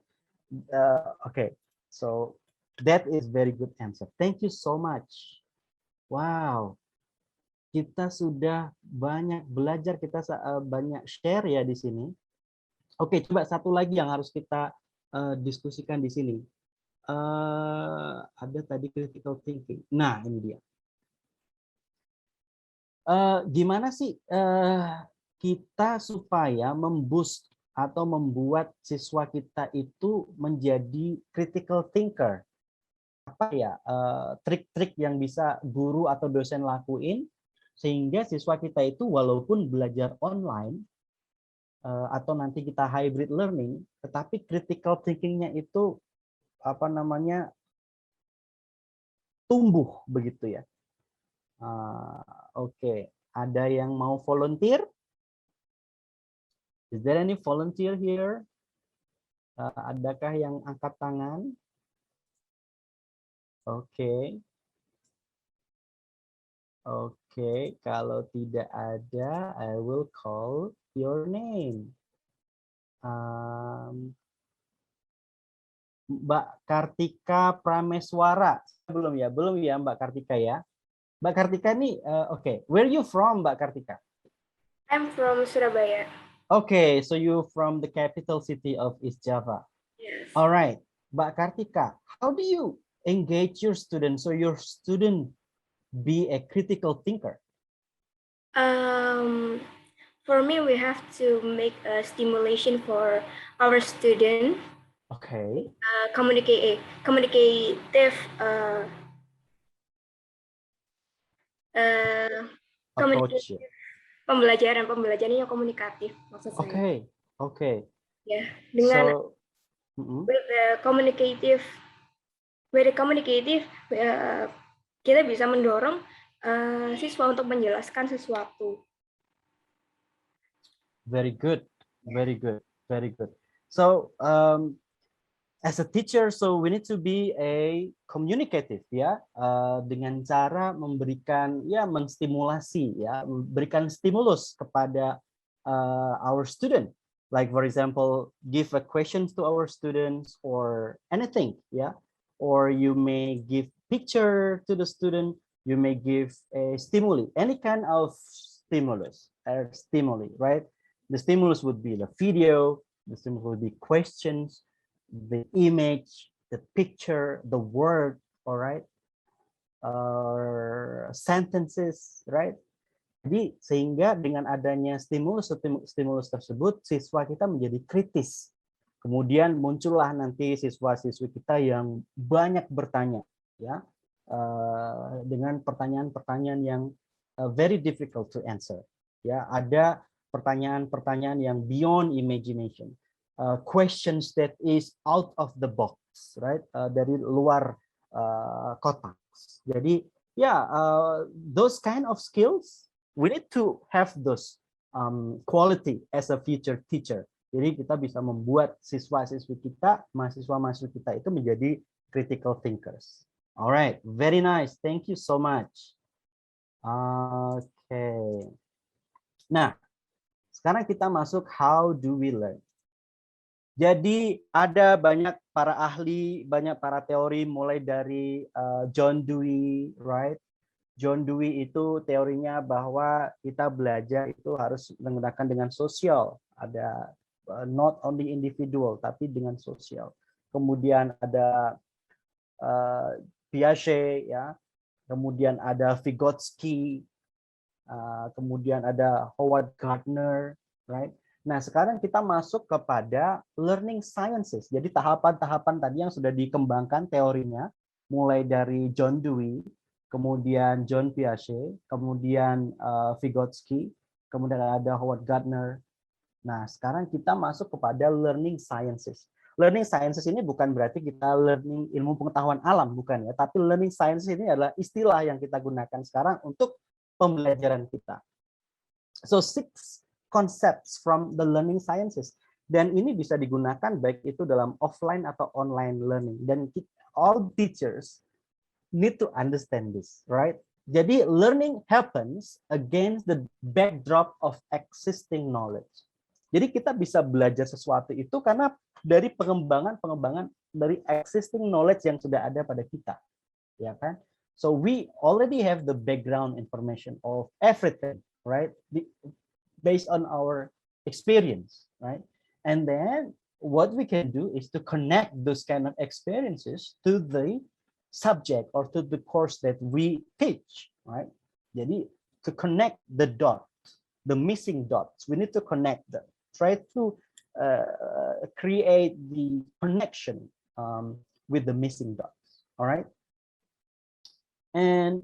Speaker 1: Okay, so that is very good answer. Thank you so much. Wow, kita sudah banyak belajar, kita banyak share ya di sini. Oke, coba satu lagi yang harus kita diskusikan di sini. Ada tadi critical thinking. Nah, ini dia. Gimana sih kita supaya memboost atau membuat siswa kita itu menjadi critical thinker? Apa ya trik-trik yang bisa guru atau dosen lakuin sehingga siswa kita itu walaupun belajar online atau nanti kita hybrid learning, tetapi critical thinking-nya itu apa namanya tumbuh begitu ya. Oke. Ada yang mau volunteer? Is there any volunteer here? Adakah yang angkat tangan? Oke. Oke, kalau tidak ada, I will call your name. Mbak Kartika Prameswara. Belum ya Mbak Kartika ya. Mbak Kartika nih, oke. Where you from, Mbak Kartika?
Speaker 8: I'm from Surabaya.
Speaker 1: Okay, so you from the capital city of East Java.
Speaker 8: Yes.
Speaker 1: All right, Mbak Kartika, how do you engage your students so your student be a critical thinker?
Speaker 8: For me, we have to make a stimulation for our student.
Speaker 1: Okay.
Speaker 8: Communicative
Speaker 1: Approach.
Speaker 8: pembelajarannya komunikatif maksud saya.
Speaker 1: Okay.
Speaker 8: Ya, dengan
Speaker 1: so,
Speaker 8: with the communicative kita bisa mendorong siswa untuk menjelaskan sesuatu.
Speaker 1: Very good. So as a teacher, so we need to be a communicative ya, dengan cara memberikan ya menstimulasi ya, memberikan stimulus kepada our student. Like for example, give a questions to our students or anything ya, or you may give picture to the student, you may give a stimuli, any kind of stimulus or stimuli, right? The stimulus would be the video, the stimulus would be questions, the image, the picture, the word, all right, sentences, right? Jadi sehingga dengan adanya stimulus tersebut, siswa kita menjadi kritis. Kemudian muncullah nanti siswa-siswi kita yang banyak bertanya, ya, dengan pertanyaan-pertanyaan yang very difficult to answer. Ya, ada pertanyaan-pertanyaan yang beyond imagination. Questions that is out of the box, right? Dari luar kotak. Jadi, those kind of skills we need to have those quality as a future teacher. Jadi kita bisa membuat siswa-siswi kita, mahasiswa-mahasiswa kita itu menjadi critical thinkers. Alright, very nice. Thank you so much. Okay. Nah, sekarang kita masuk how do we learn. Jadi ada banyak para ahli, banyak para teori mulai dari John Dewey, right? John Dewey itu teorinya bahwa kita belajar itu harus menggunakan dengan sosial. Ada not only individual tapi dengan sosial. Kemudian ada Piaget ya. Kemudian ada Vygotsky. Kemudian ada Howard Gardner, right? Nah, sekarang kita masuk kepada learning sciences. Jadi tahapan-tahapan tadi yang sudah dikembangkan teorinya, mulai dari John Dewey, kemudian John Piaget, kemudian Vygotsky, kemudian ada Howard Gardner. Nah, sekarang kita masuk kepada learning sciences. learning sciences ini bukan berarti kita learning ilmu pengetahuan alam, bukan ya. Tapi learning sciences ini adalah istilah yang kita gunakan sekarang untuk pembelajaran kita. So 6 concepts from the learning sciences. Dan ini bisa digunakan baik itu dalam offline atau online learning. Dan all teachers need to understand this, right? Jadi learning happens against the backdrop of existing knowledge. Jadi kita bisa belajar sesuatu itu karena dari pengembangan dari existing knowledge yang sudah ada pada kita, ya kan? So we already have the background information of everything, right? Based on our experience, right? And then what we can do is to connect those kind of experiences to the subject or to the course that we teach, right? Jadi to connect the dots, the missing dots, we need to connect them. Try to create the connection with the missing dots, all right? And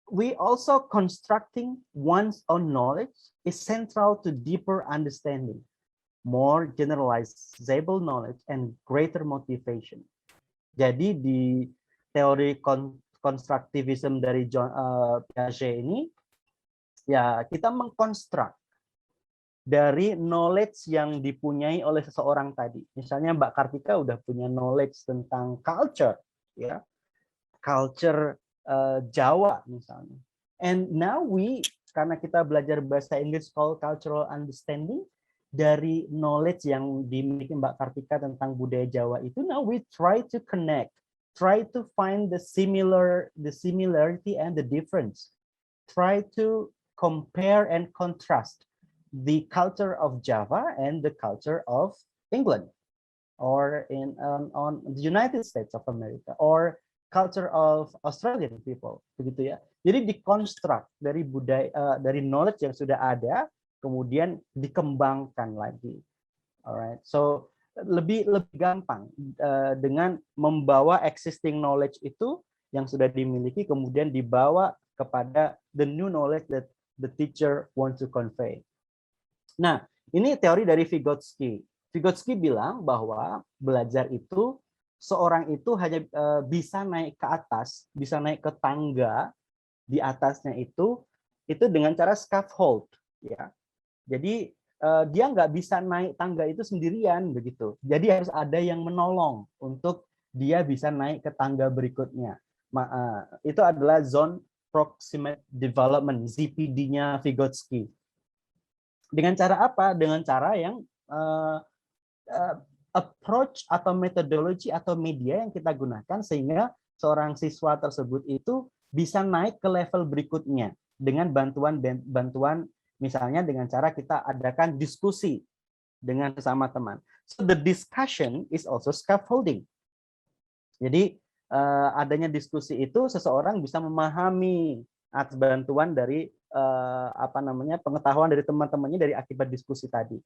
Speaker 1: we also constructing one's own knowledge is central to deeper understanding, more generalizable knowledge, and greater motivation. Jadi di teori konstruktivisme dari John Piaget ini, ya kita mengkonstruk dari knowledge yang dipunyai oleh seseorang tadi. Misalnya Mbak Kartika udah punya knowledge tentang culture, ya, culture Jawa misalnya. And now karena kita belajar bahasa Inggris called cultural understanding, dari knowledge yang dimiliki Mbak Kartika tentang budaya Jawa itu, now we try to connect, try to find the similarity and the difference, try to compare and contrast the culture of Java and the culture of England, or on the United States of America, or culture of Australian people, begitu ya. Jadi dikonstruk dari budaya, dari knowledge yang sudah ada, kemudian dikembangkan lagi. Alright, so lebih gampang dengan membawa existing knowledge itu yang sudah dimiliki, kemudian dibawa kepada the new knowledge that the teacher want to convey. Nah, ini teori dari Vygotsky. Vygotsky bilang bahwa belajar itu seorang itu hanya bisa naik ke atas, bisa naik ke tangga di atasnya itu dengan cara scaffold, ya. Jadi dia nggak bisa naik tangga itu sendirian begitu. Jadi harus ada yang menolong untuk dia bisa naik ke tangga berikutnya. Itu adalah zone proximate development, ZPD-nya Vygotsky. Dengan cara apa? Dengan cara yang approach atau metodologi atau media yang kita gunakan sehingga seorang siswa tersebut itu bisa naik ke level berikutnya dengan bantuan misalnya dengan cara kita adakan diskusi dengan sesama teman. So the discussion is also scaffolding. Jadi adanya diskusi itu seseorang bisa memahami atas bantuan dari pengetahuan dari teman-temannya dari akibat diskusi tadi.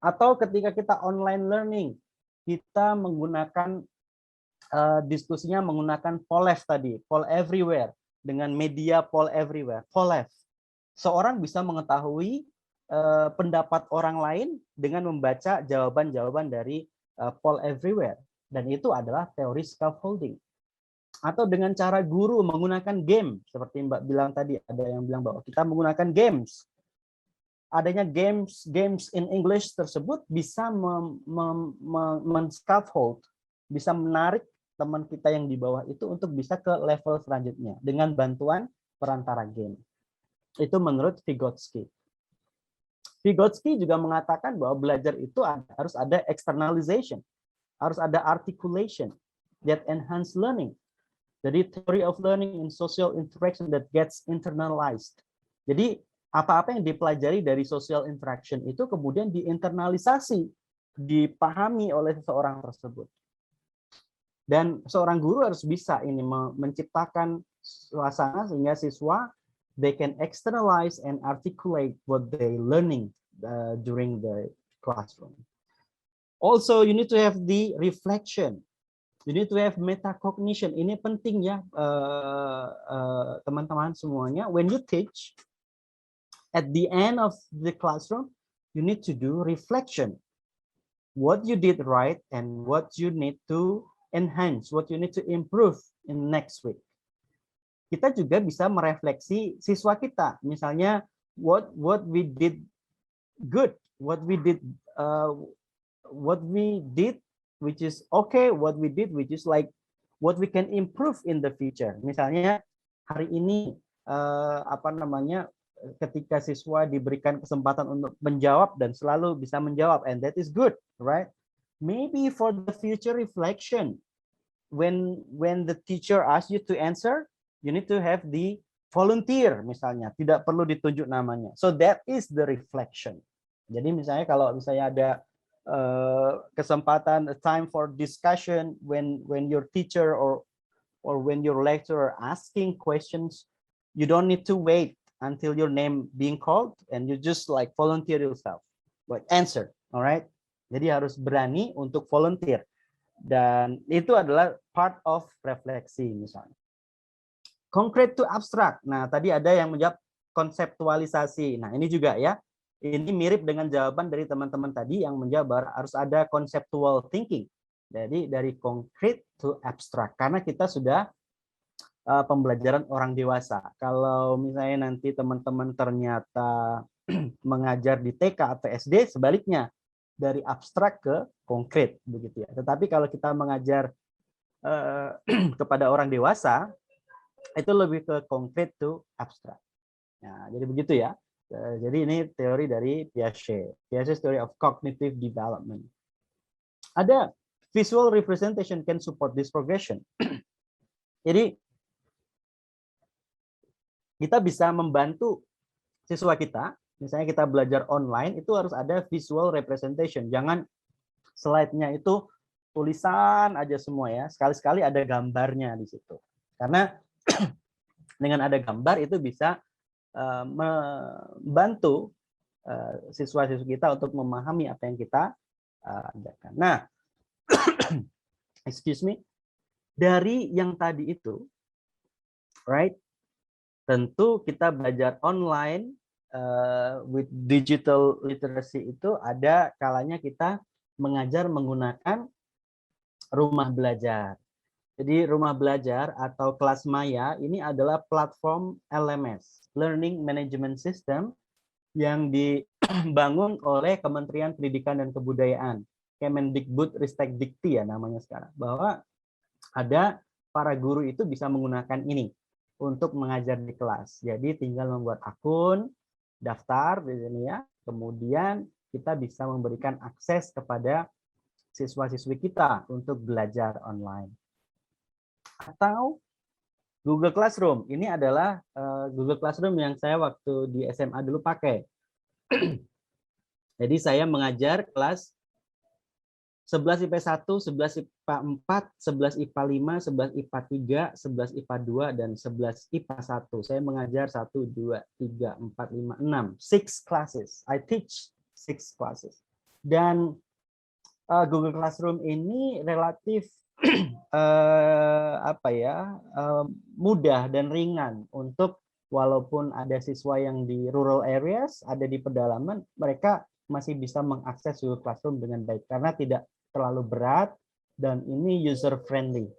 Speaker 1: Atau ketika kita online learning, kita menggunakan diskusinya menggunakan Polef tadi, Poll Everywhere, dengan media Poll Everywhere, Polef. Seorang bisa mengetahui pendapat orang lain dengan membaca jawaban-jawaban dari Poll Everywhere, dan itu adalah teori scaffolding. Atau dengan cara guru menggunakan game, seperti Mbak bilang tadi, ada yang bilang bahwa kita menggunakan games. Adanya games in English tersebut bisa men-scaffold, bisa menarik teman kita yang di bawah itu untuk bisa ke level selanjutnya dengan bantuan perantara game. Itu menurut Vygotsky. Vygotsky juga mengatakan bahwa belajar itu harus ada externalization, harus ada articulation that enhance learning. Jadi theory of learning in social interaction that gets internalized. Jadi apa-apa yang dipelajari dari social interaction itu kemudian diinternalisasi, dipahami oleh seseorang tersebut. Dan seorang guru harus bisa ini menciptakan suasana sehingga siswa they can externalize and articulate what they learning during the classroom. Also, you need to have the reflection. You need to have metacognition. Ini penting ya, teman-teman semuanya. When you teach, at the end of the classroom, you need to do reflection. what you did right and what you need to enhance, what you need to improve in next week. Kita juga bisa merefleksi siswa kita, misalnya what we did good, what we did which is okay, what we did which is like what we can improve in the future. Misalnya hari ini ketika siswa diberikan kesempatan untuk menjawab dan selalu bisa menjawab, and that is good, right? Maybe for the future reflection, when the teacher asks you to answer, you need to have the volunteer, misalnya tidak perlu ditunjuk namanya. So that is the reflection. Jadi misalnya kalau misalnya ada kesempatan, a time for discussion, when your teacher or when your lecturer asking questions, you don't need to wait until your name being called and you just like volunteer yourself, like answer, alright? Jadi harus berani untuk volunteer, dan itu adalah part of refleksi misalnya. Concrete to abstract. Nah, tadi ada yang menjawab konseptualisasi. Nah, ini juga ya. Ini mirip dengan jawaban dari teman-teman tadi yang menjawab harus ada conceptual thinking. Jadi dari concrete to abstract. Karena kita sudah pembelajaran orang dewasa. Kalau misalnya nanti teman-teman ternyata mengajar di TK atau SD, sebaliknya dari abstrak ke konkret begitu ya. Tetapi kalau kita mengajar kepada orang dewasa, itu lebih ke konkret to abstrak. Nah, jadi begitu ya. Jadi ini teori dari Piaget. Piaget's theory of cognitive development. Ada visual representation can support this progression. Jadi kita bisa membantu siswa kita, misalnya kita belajar online, itu harus ada visual representation. Jangan slide-nya itu tulisan aja semua ya. Sekali-sekali ada gambarnya di situ. Karena dengan ada gambar itu bisa membantu siswa-siswa kita untuk memahami apa yang kita ajarkan. Nah, excuse me, dari yang tadi itu, right? Tentu kita belajar online with digital literacy itu ada kalanya kita mengajar menggunakan rumah belajar. Jadi rumah belajar atau kelas maya ini adalah platform LMS, Learning Management System, yang dibangun oleh Kementerian Pendidikan dan Kebudayaan, Kemendikbud-Ristekdikti ya namanya sekarang, bahwa ada para guru itu bisa menggunakan ini untuk mengajar di kelas. Jadi tinggal membuat akun, daftar di sini ya, kemudian kita bisa memberikan akses kepada siswa-siswi kita untuk belajar online. Atau Google Classroom. Ini adalah Google Classroom yang saya waktu di SMA dulu pakai. Jadi saya mengajar kelas 11 IPA 1, 11 IPA 4, 11 IPA 5, 11 IPA 3, 11 IPA 2, dan 11 IPA 1. Saya mengajar 1, 2, 3, 4, 5, 6. 6 classes. I teach 6 classes. Dan Google Classroom ini relatif mudah dan ringan untuk, walaupun ada siswa yang di rural areas, ada di pedalaman, mereka masih bisa mengakses Google Classroom dengan baik karena tidak terlalu berat dan ini user friendly.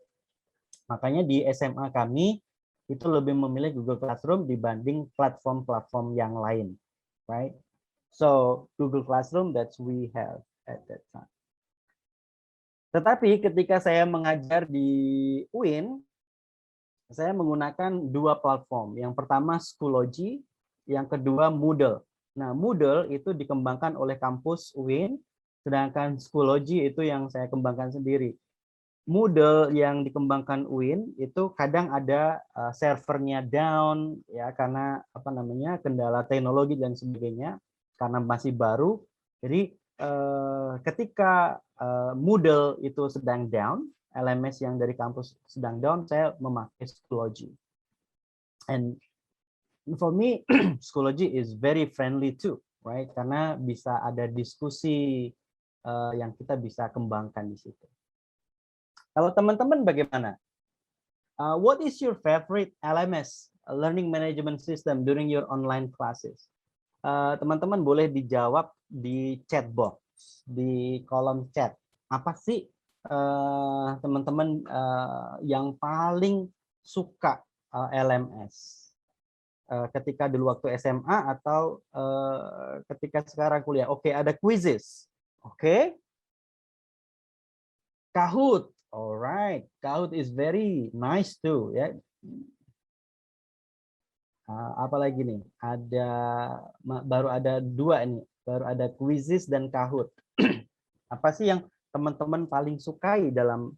Speaker 1: Makanya di SMA kami itu lebih memilih Google Classroom dibanding platform-platform yang lain, right? So Google Classroom that we have at that time. Tetapi ketika saya mengajar di UIN, saya menggunakan dua platform. Yang pertama Schoology, yang kedua Moodle. Nah, Moodle itu dikembangkan oleh kampus UIN, sedangkan Schoology itu yang saya kembangkan sendiri. Moodle yang dikembangkan UIN itu kadang ada servernya down ya karena kendala teknologi dan sebagainya karena masih baru. Jadi ketika Moodle itu sedang down, LMS yang dari kampus sedang down, saya memakai Schoology. And for me, Schoology is very friendly too, right? Karena bisa ada diskusi yang kita bisa kembangkan di situ. Kalau teman-teman bagaimana? What is your favorite LMS, Learning Management System, during your online classes? Teman-teman boleh dijawab di chat box di kolom chat. Apa sih teman-teman yang paling suka LMS? Ketika dulu waktu SMA atau ketika sekarang kuliah. Oke, ada quizzes. Oke. Kahoot. Alright. Kahoot is very nice too, ya. Apalagi nih? Baru ada 2 nih. Baru ada quizzes dan Kahoot. Apa sih yang teman-teman paling sukai dalam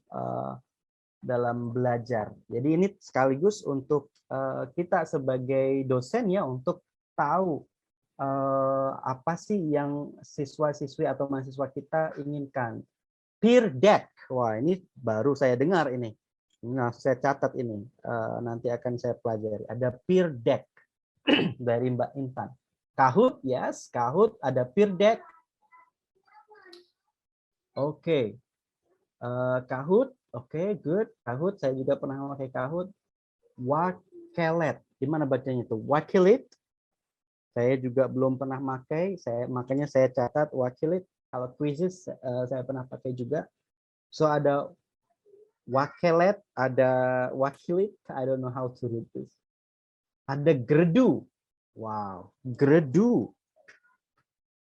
Speaker 1: belajar? Jadi ini sekaligus untuk kita sebagai dosen ya, untuk tahu apa sih yang siswa-siswi atau mahasiswa kita inginkan. Peer deck, wah ini baru saya dengar ini. Nah, saya catat ini, nanti akan saya pelajari. Ada peer deck dari Mbak Intan. Kahoot, yes, Kahoot, ada peer deck. Oke. Kahoot, oke, good. Kahoot, saya juga pernah memakai Kahoot. Wakelet, gimana bacanya itu? Wakelet, saya juga belum pernah pakai. Makanya saya catat Wakelet. Kalau quizzes saya pernah pakai juga. So ada Wakelet, ada Wakelet. I don't know how to read this. Ada Gredu. Wow, Gredu.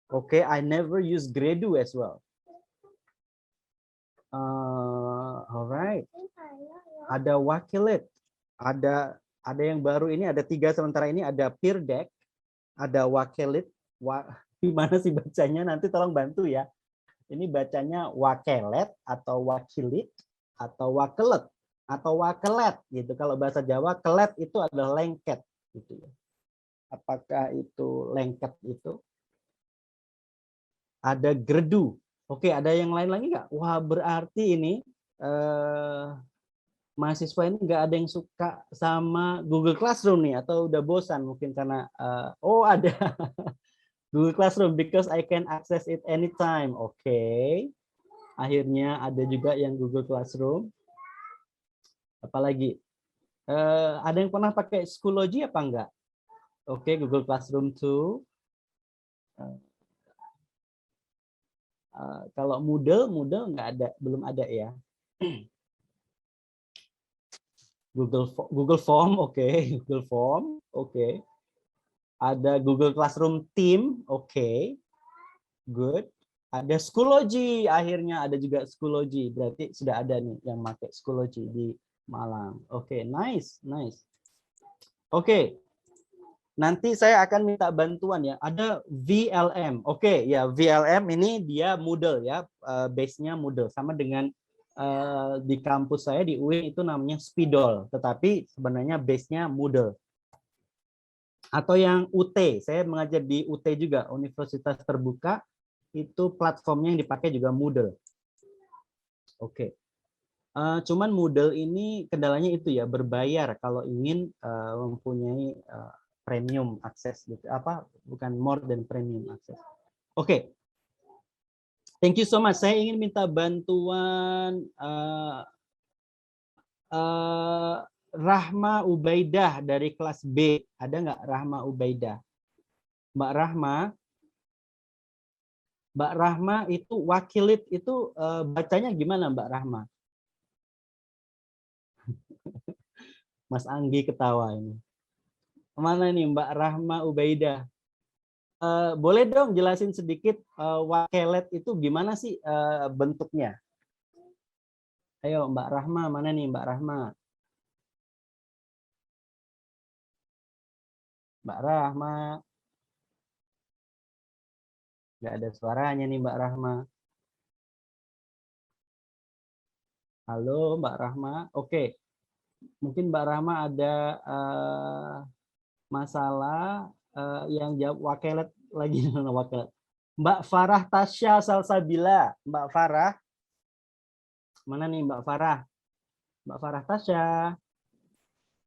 Speaker 1: Okay, I never use Gredu as well. Alright. Ada Wakelet, ada yang baru ini, ada 3 sementara ini, ada Peer Deck, ada Wakelet. Gimana sih bacanya? Nanti tolong bantu ya. Ini bacanya Wakelet atau Wakilit atau Wakelet atau Wakelet gitu. Kalau bahasa Jawa, kelet itu adalah lengket gitu ya. Apakah itu lengket itu? Ada Gredu. Oke, ada yang lain lagi nggak? Wah, berarti ini mahasiswa ini nggak ada yang suka sama Google Classroom nih, atau udah bosan mungkin karena oh ada Google Classroom because I can access it anytime. Oke. Akhirnya ada juga yang Google Classroom. Apalagi? Ada yang pernah pakai Schoology apa enggak? Oke, Google Classroom 2. Kalau Moodle nggak ada, belum ada ya. Google Form, oke. Google Form, oke. Ada Google Classroom Team, oke. Good. Ada Schoology, akhirnya ada juga Schoology. Berarti sudah ada nih yang pakai Schoology di Malang. Oke, nice. Oke. Nanti saya akan minta bantuan ya. Ada VLM. Oke, ya VLM ini dia Moodle ya. Base-nya Moodle sama dengan di kampus saya di UIN itu namanya Spidol, tetapi sebenarnya base-nya Moodle. Atau yang UT, saya mengajar di UT juga, Universitas Terbuka, itu platformnya yang dipakai juga Moodle. Oke. Cuman Moodle ini kendalanya itu ya, berbayar kalau ingin mempunyai premium akses gitu, bukan more than premium akses. Oke. Thank you so much. Saya ingin minta bantuan Rahma Ubaidah dari kelas B. Ada nggak Rahma Ubaidah? Mbak Rahma itu Wakilit itu bacanya gimana Mbak Rahma? Mas Anggi ketawa ini. Mana nih Mbak Rahma Ubaidah? Boleh dong jelasin sedikit Wakelet itu gimana sih bentuknya? Ayo Mbak Rahma, mana nih Mbak Rahma? Mbak Rahma. Nggak ada suaranya nih Mbak Rahma. Halo Mbak Rahma. Oke. Mungkin Mbak Rahma ada masalah yang jawab Wakelet lagi. Wakelet. Mbak Farah Tasya Salsabila. Mbak Farah. Mana nih Mbak Farah? Mbak Farah Tasya.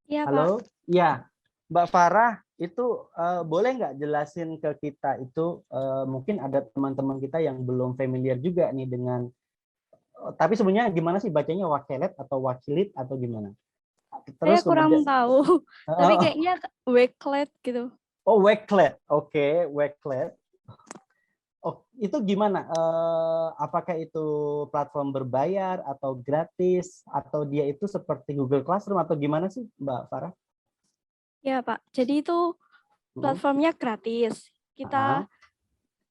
Speaker 9: Iya,
Speaker 1: halo.
Speaker 9: Pak.
Speaker 1: Ya, Mbak Farah itu boleh nggak jelasin ke kita itu mungkin ada teman-teman kita yang belum familiar juga nih dengan tapi sebenarnya gimana sih bacanya Wakelet atau Wakilit atau gimana?
Speaker 9: Terus saya kurang tahu, tapi kayaknya Wakelet gitu.
Speaker 1: Oh, Wakelet. Oke, Wakelet. Oh, itu gimana? Apakah itu platform berbayar atau gratis atau dia itu seperti Google Classroom atau gimana sih, Mbak Farah?
Speaker 9: Ya, Pak. Jadi itu platformnya gratis. Kita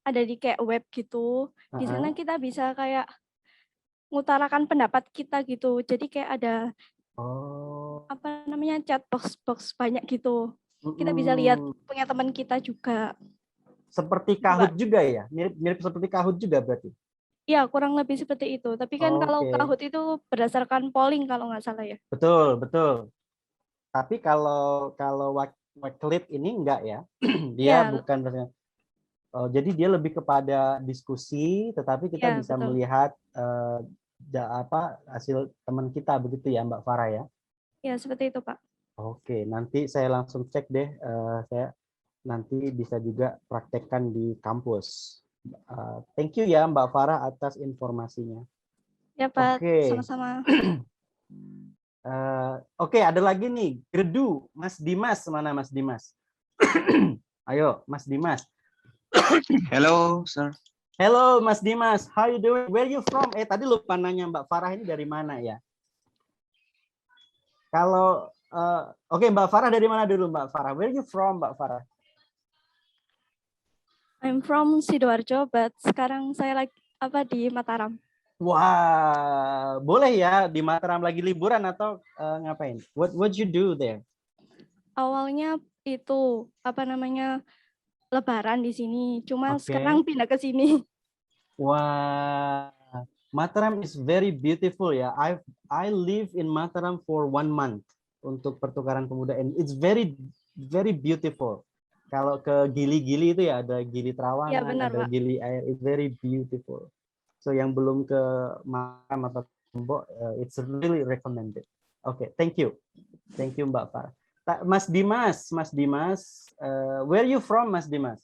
Speaker 9: ada di kayak web gitu. Di sana kita bisa kayak ngutarakan pendapat kita gitu. Jadi kayak ada apa namanya chat box banyak gitu. Kita bisa lihat punya teman kita juga.
Speaker 1: Seperti Kahoot juga ya? Mirip seperti Kahoot juga berarti?
Speaker 9: Iya, kurang lebih seperti itu. Tapi kan kalau Kahoot itu berdasarkan polling kalau nggak salah ya.
Speaker 1: Betul, betul. Tapi kalau Wakelet ini enggak ya? Dia bukan jadi dia lebih kepada diskusi, tetapi kita bisa melihat hasil teman kita begitu ya, Mbak Farah ya?
Speaker 9: Ya, seperti itu, Pak.
Speaker 1: Oke, nanti saya langsung cek deh. Saya nanti bisa juga praktekkan di kampus. Thank you ya Mbak Farah atas informasinya.
Speaker 9: Ya Pak, sama-sama.
Speaker 1: Oke, ada lagi nih, Gredu, Mas Dimas, mana Mas Dimas? Ayo, Mas Dimas.
Speaker 10: Hello, sir.
Speaker 1: Hello, Mas Dimas. How you doing? Where you from? Tadi lupa nanya Mbak Farah ini dari mana ya? Kalau oke, Mbak Farah dari mana dulu Mbak Farah? Where you from, Mbak Farah?
Speaker 9: I'm from Sidoarjo, but sekarang saya lagi di Mataram.
Speaker 1: Wah, boleh ya di Mataram lagi liburan atau ngapain? What you do there?
Speaker 9: Awalnya itu Lebaran di sini, cuma sekarang pindah ke sini.
Speaker 1: Wah, Mataram is very beautiful ya. I live in Mataram for 1 month untuk pertukaran pemuda, and it's very beautiful. Kalau ke Gili-Gili itu ya ada Gili Trawangan,
Speaker 9: ya, benar,
Speaker 1: ada
Speaker 9: Pak.
Speaker 1: Gili Air, it's very beautiful. So yang belum ke Mataram atau Lombok, it's really recommended. Okay, thank you Mbak Farah. Mas Dimas, where you from, Mas Dimas?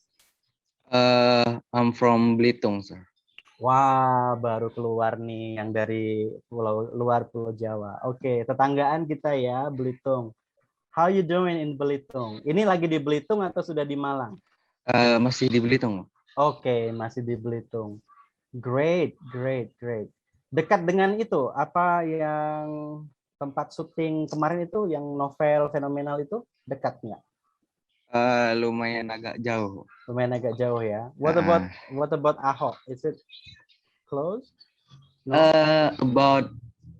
Speaker 10: I'm from Belitung, sir.
Speaker 1: Wah, baru keluar nih yang dari luar Pulau Jawa. Oke, tetanggaan kita ya, Belitung. How you doing in Belitung? Ini lagi di Belitung atau sudah di Malang?
Speaker 10: Masih di Belitung.
Speaker 1: Oke, masih di Belitung. Great. Dekat dengan itu, apa yang tempat syuting kemarin itu, yang novel fenomenal itu, dekat nggak?
Speaker 10: Lumayan agak jauh.
Speaker 1: Lumayan agak jauh ya. What about Ahok? Is it close? No?
Speaker 10: About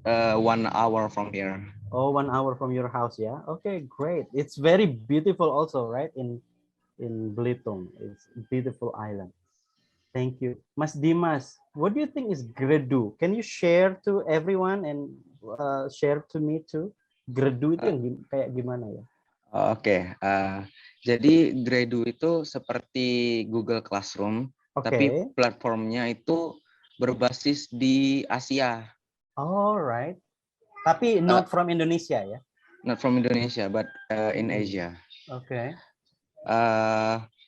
Speaker 10: 1 hour from here.
Speaker 1: Oh, 1 hour from your house, yeah. Okay, great. It's very beautiful also, right? In Belitung, it's a beautiful island. Thank you, Mas Dimas. What do you think is Gredu? Can you share to everyone and share to me too? Gredu itu yang kayak gimana ya?
Speaker 10: Oke, jadi Gredu itu seperti Google Classroom, tapi platformnya itu berbasis di Asia.
Speaker 1: Alright. Tapi not from Indonesia ya?
Speaker 10: Not from Indonesia, but in Asia.
Speaker 1: Oke.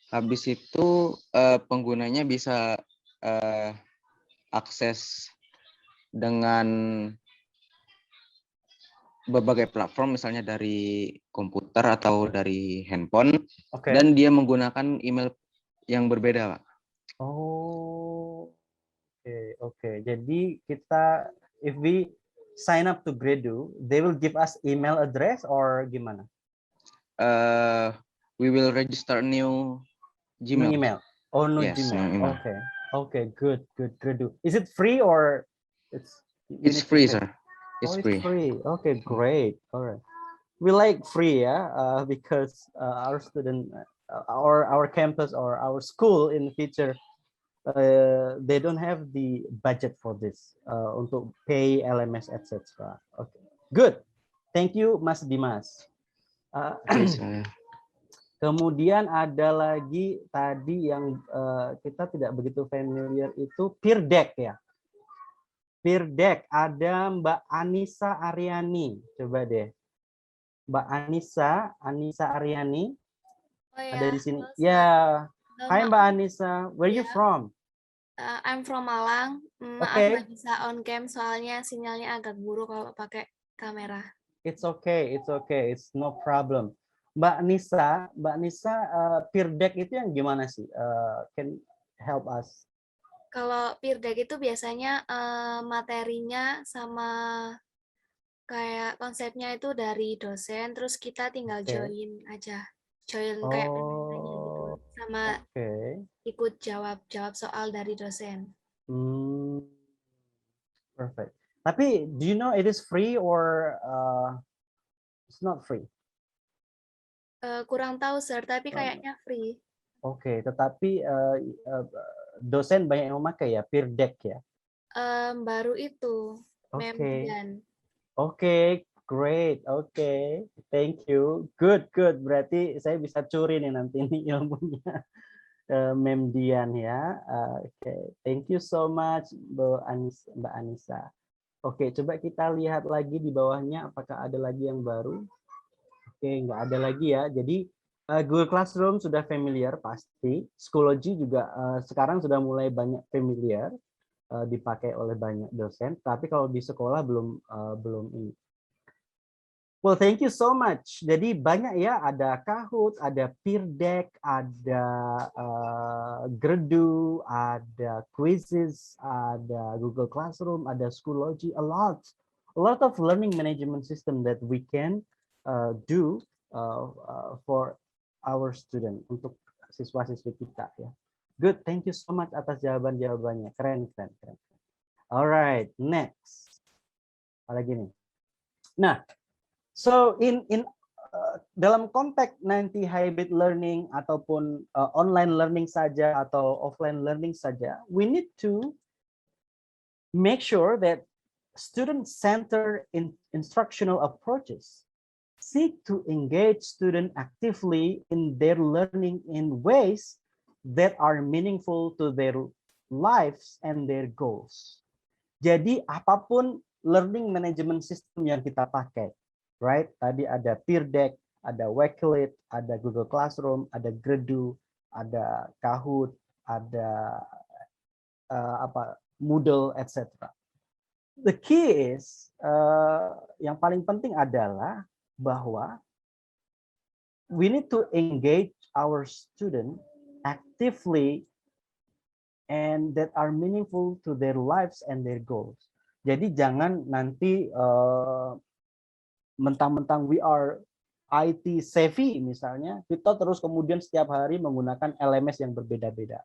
Speaker 10: Habis itu penggunanya bisa akses dengan berbagai platform, misalnya dari komputer atau dari handphone, dan dia menggunakan email yang berbeda, Pak.
Speaker 1: Oh, oke. Jadi kita, if we sign up to Gredu, they will give us email address or gimana?
Speaker 10: We will register new Gmail.
Speaker 1: New email. Oh, no, yes, Gmail. Email. Okay, good. Gredu. Is it free or
Speaker 10: it's free, sir? It's free.
Speaker 1: Okay, great. All right. We like free, yeah, because our student, our campus or our school in the future, they don't have the budget for this untuk pay LMS, etc. Okay, good. Thank you, Mas Dimas. Kemudian ada lagi tadi yang kita tidak begitu familiar itu peer deck ya. Peer deck ada Mbak Anissa Aryani. Coba deh. Mbak Anissa Aryani. Oh, ya. Ada di sini. Ya. Yeah. Hai Mbak Anissa, where you from?
Speaker 11: I'm from Malang. Maaf nggak bisa on cam soalnya sinyalnya agak buruk kalau pakai kamera.
Speaker 1: It's okay. It's no problem. Mbak Nisa, peer deck itu yang gimana sih? help us?
Speaker 11: Kalau peer deck itu biasanya materinya sama kayak konsepnya itu dari dosen, terus kita tinggal join aja, join kayak presenternya gitu, sama ikut jawab soal dari dosen.
Speaker 1: Perfect. Tapi do you know it is free or it's not free?
Speaker 11: Kurang tahu sir, tapi kayaknya free.
Speaker 1: Oke, tetapi dosen banyak yang memakai ya peer deck ya.
Speaker 11: Baru itu,
Speaker 1: Oke.
Speaker 11: Memdian.
Speaker 1: Oke, great. Oke, thank you. Good. Berarti saya bisa curi nih nanti nih ilmunya. Memdian ya. Oke, thank you so much Mbak Anissa. Oke, coba kita lihat lagi di bawahnya apakah ada lagi yang baru. Oke, nggak ada lagi ya. Jadi Google Classroom sudah familiar pasti. Schoology juga sekarang sudah mulai banyak familiar, dipakai oleh banyak dosen. Tapi kalau di sekolah belum ini. Well, thank you so much. Jadi banyak ya, ada Kahoot, ada Peer Deck, ada Gredu, ada Quizzes, ada Google Classroom, ada Schoology, a lot of learning management system that we can do for our student, untuk siswa-siswi kita ya. Good, thank you so much atas jawabannya. Keren. Alright, next. Apa lagi nih? Nah, so dalam konteks nanti hybrid learning ataupun online learning saja atau offline learning saja, we need to make sure that student-centered instructional approaches seek to engage students actively in their learning in ways that are meaningful to their lives and their goals. Jadi apapun learning management system yang kita pakai, right? Tadi ada Peer Deck, ada Wakelet, ada Google Classroom, ada Gredu, ada Kahoot, ada Moodle, etc. The key is yang paling penting adalah bahwa we need to engage our student actively and that are meaningful to their lives and their goals. Jadi jangan nanti mentang-mentang we are IT savvy misalnya, kita terus kemudian setiap hari menggunakan LMS yang berbeda-beda.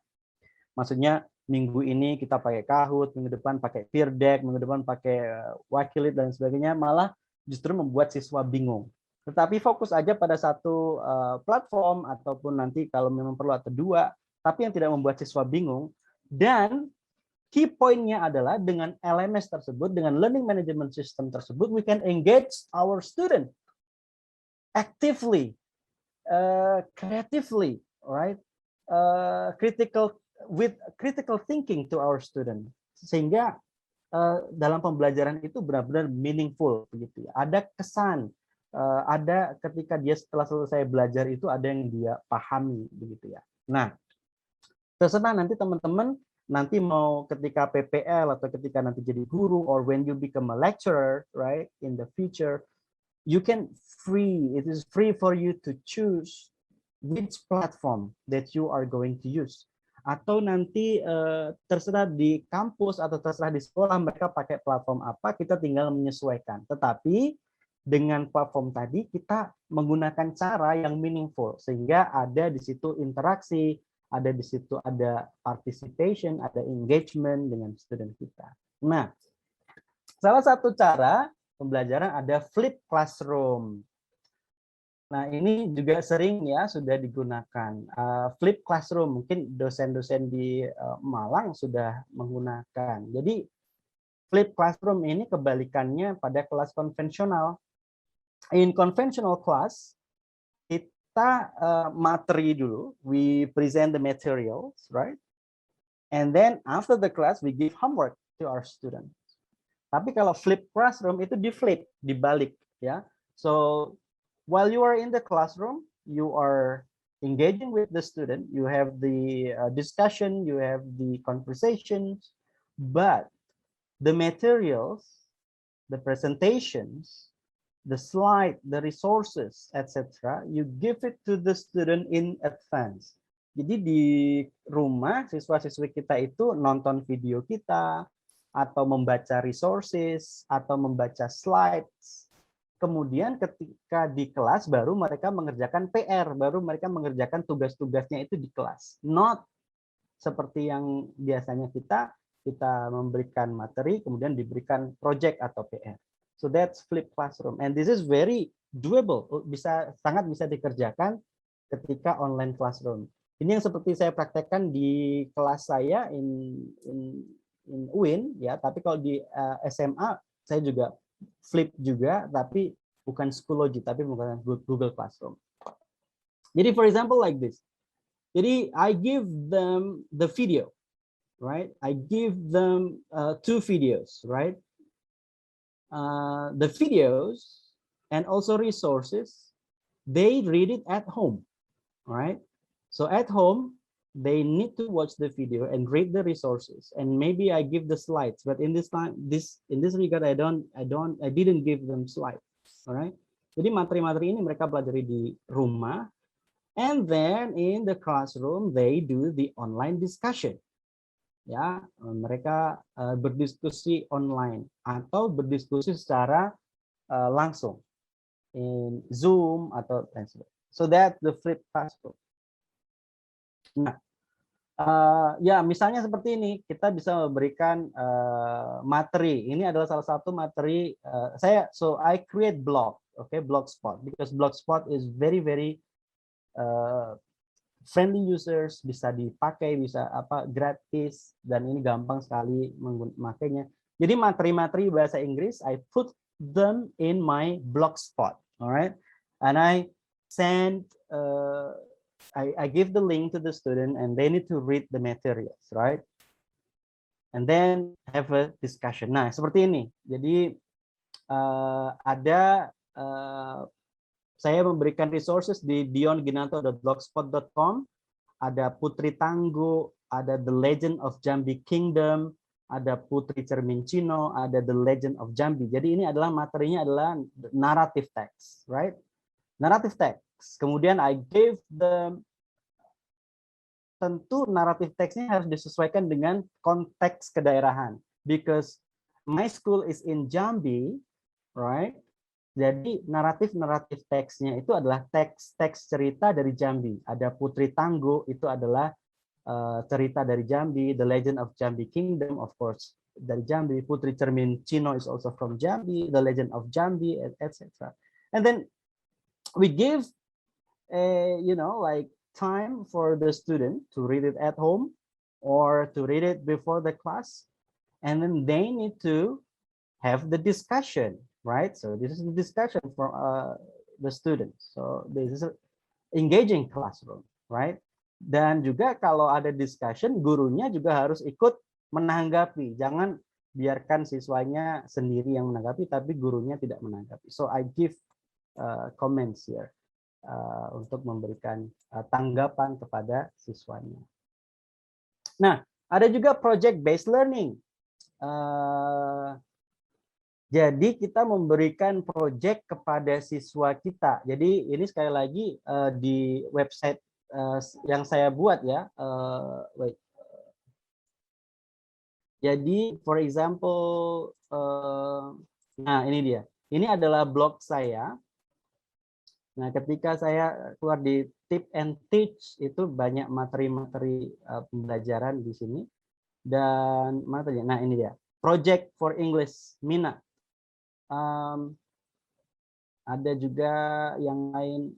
Speaker 1: Maksudnya minggu ini kita pakai Kahoot, minggu depan pakai Peer Deck, minggu depan pakai Wakelet dan sebagainya, malah justru membuat siswa bingung. Tetapi fokus aja pada satu platform ataupun nanti kalau memang perlu atau dua, tapi yang tidak membuat siswa bingung. Dan key point-nya adalah dengan LMS tersebut, dengan learning management system tersebut, we can engage our student actively, creatively, right? Critical thinking to our student, sehingga dalam pembelajaran itu benar-benar meaningful, begitu ya. Ada kesan, ada ketika dia setelah selesai belajar itu ada yang dia pahami, begitu ya. Nah, terserah nanti teman-teman nanti mau ketika PPL atau ketika nanti jadi guru, or when you become a lecturer, right, in the future, it is free for you to choose which platform that you are going to use. Atau nanti terserah di kampus atau terserah di sekolah mereka pakai platform apa, kita tinggal menyesuaikan. Tetapi dengan platform tadi kita menggunakan cara yang meaningful, sehingga ada di situ interaksi, ada di situ ada participation, ada engagement dengan student kita. Nah, salah satu cara pembelajaran ada flip classroom. Nah, ini juga sering ya sudah digunakan. Flip classroom, mungkin dosen-dosen di Malang sudah menggunakan. Jadi flip classroom ini kebalikannya pada kelas konvensional. In conventional class, kita materi dulu, we present the materials, right? And then after the class, we give homework to our students. Tapi kalau flip classroom itu di-flip, dibalik, ya. So while you are in the classroom, you are engaging with the student, you have the discussion, you have the conversations, but the materials, the presentations, the slide, the resources, etc., you give it to the student in advance. Jadi di rumah siswa-siswi kita itu nonton video kita, atau membaca resources, atau membaca slides. Kemudian ketika di kelas baru mereka mengerjakan PR, baru mereka mengerjakan tugas-tugasnya itu di kelas. Not seperti yang biasanya kita memberikan materi, kemudian diberikan project atau PR. So that's flipped classroom. And this is very doable, sangat bisa dikerjakan ketika online classroom. Ini yang seperti saya praktekkan di kelas saya in UIN, ya. Tapi kalau di SMA saya juga flip juga, tapi bukan Schoology, tapi menggunakan Google Classroom. Jadi for example like this. Jadi I give them the video, right? I give them 2 videos, right? The videos and also resources, they read it at home, right? So at home, they need to watch the video and read the resources, and maybe I give the slides, but in this regard I didn't give them slides. All right. Jadi materi-materi ini mereka pelajari di rumah, and then in the classroom they do the online discussion. Ya, mereka berdiskusi online atau berdiskusi secara langsung in Zoom atau lain sebagainya. So that the flipped classroom. Nah, ya misalnya seperti ini, kita bisa memberikan materi. Ini adalah salah satu materi so I create blog, okay, Blogspot, because Blogspot is very friendly users, bisa dipakai, bisa gratis, dan ini gampang sekali memakainya. Jadi materi-materi bahasa Inggris, I put them in my Blogspot, alright, and I send I give the link to the student and they need to read the materials, right? And then have a discussion. Nah, seperti ini. Jadi saya memberikan resources di dionginanto.blogspot.com. Ada Putri Tangguh, ada The Legend of Jambi Kingdom, ada Putri Cermin Cino, ada The Legend of Jambi. Jadi ini adalah materinya adalah narrative text, right? Narrative text. Kemudian I gave them, tentu naratif teksnya harus disesuaikan dengan konteks kedaerahan, because my school is in Jambi, right? Jadi naratif teksnya itu adalah teks cerita dari Jambi. Ada Putri Tangguh, itu adalah cerita dari Jambi. The Legend of Jambi Kingdom, of course, dari Jambi. Putri Cermin Cino is also from Jambi. The Legend of Jambi, etc. And then we give like time for the student to read it at home or to read it before the class, and then they need to have the discussion, right? So this is the discussion for the students. So this is an engaging classroom, right? Dan juga kalau ada discussion, gurunya juga harus ikut menanggapi. Jangan biarkan siswanya sendiri yang menanggapi, tapi gurunya tidak menanggapi. So I give comments here. Untuk memberikan tanggapan kepada siswanya. Nah, ada juga project based learning. Jadi kita memberikan project kepada siswa kita. Jadi ini sekali lagi di website yang saya buat ya. Jadi for example, nah ini dia. Ini adalah blog saya. Nah, ketika saya keluar di Tip and Teach, itu banyak materi-materi pembelajaran di sini. Dan materinya, nah ini dia, Project for English Mina. Ada juga yang lain.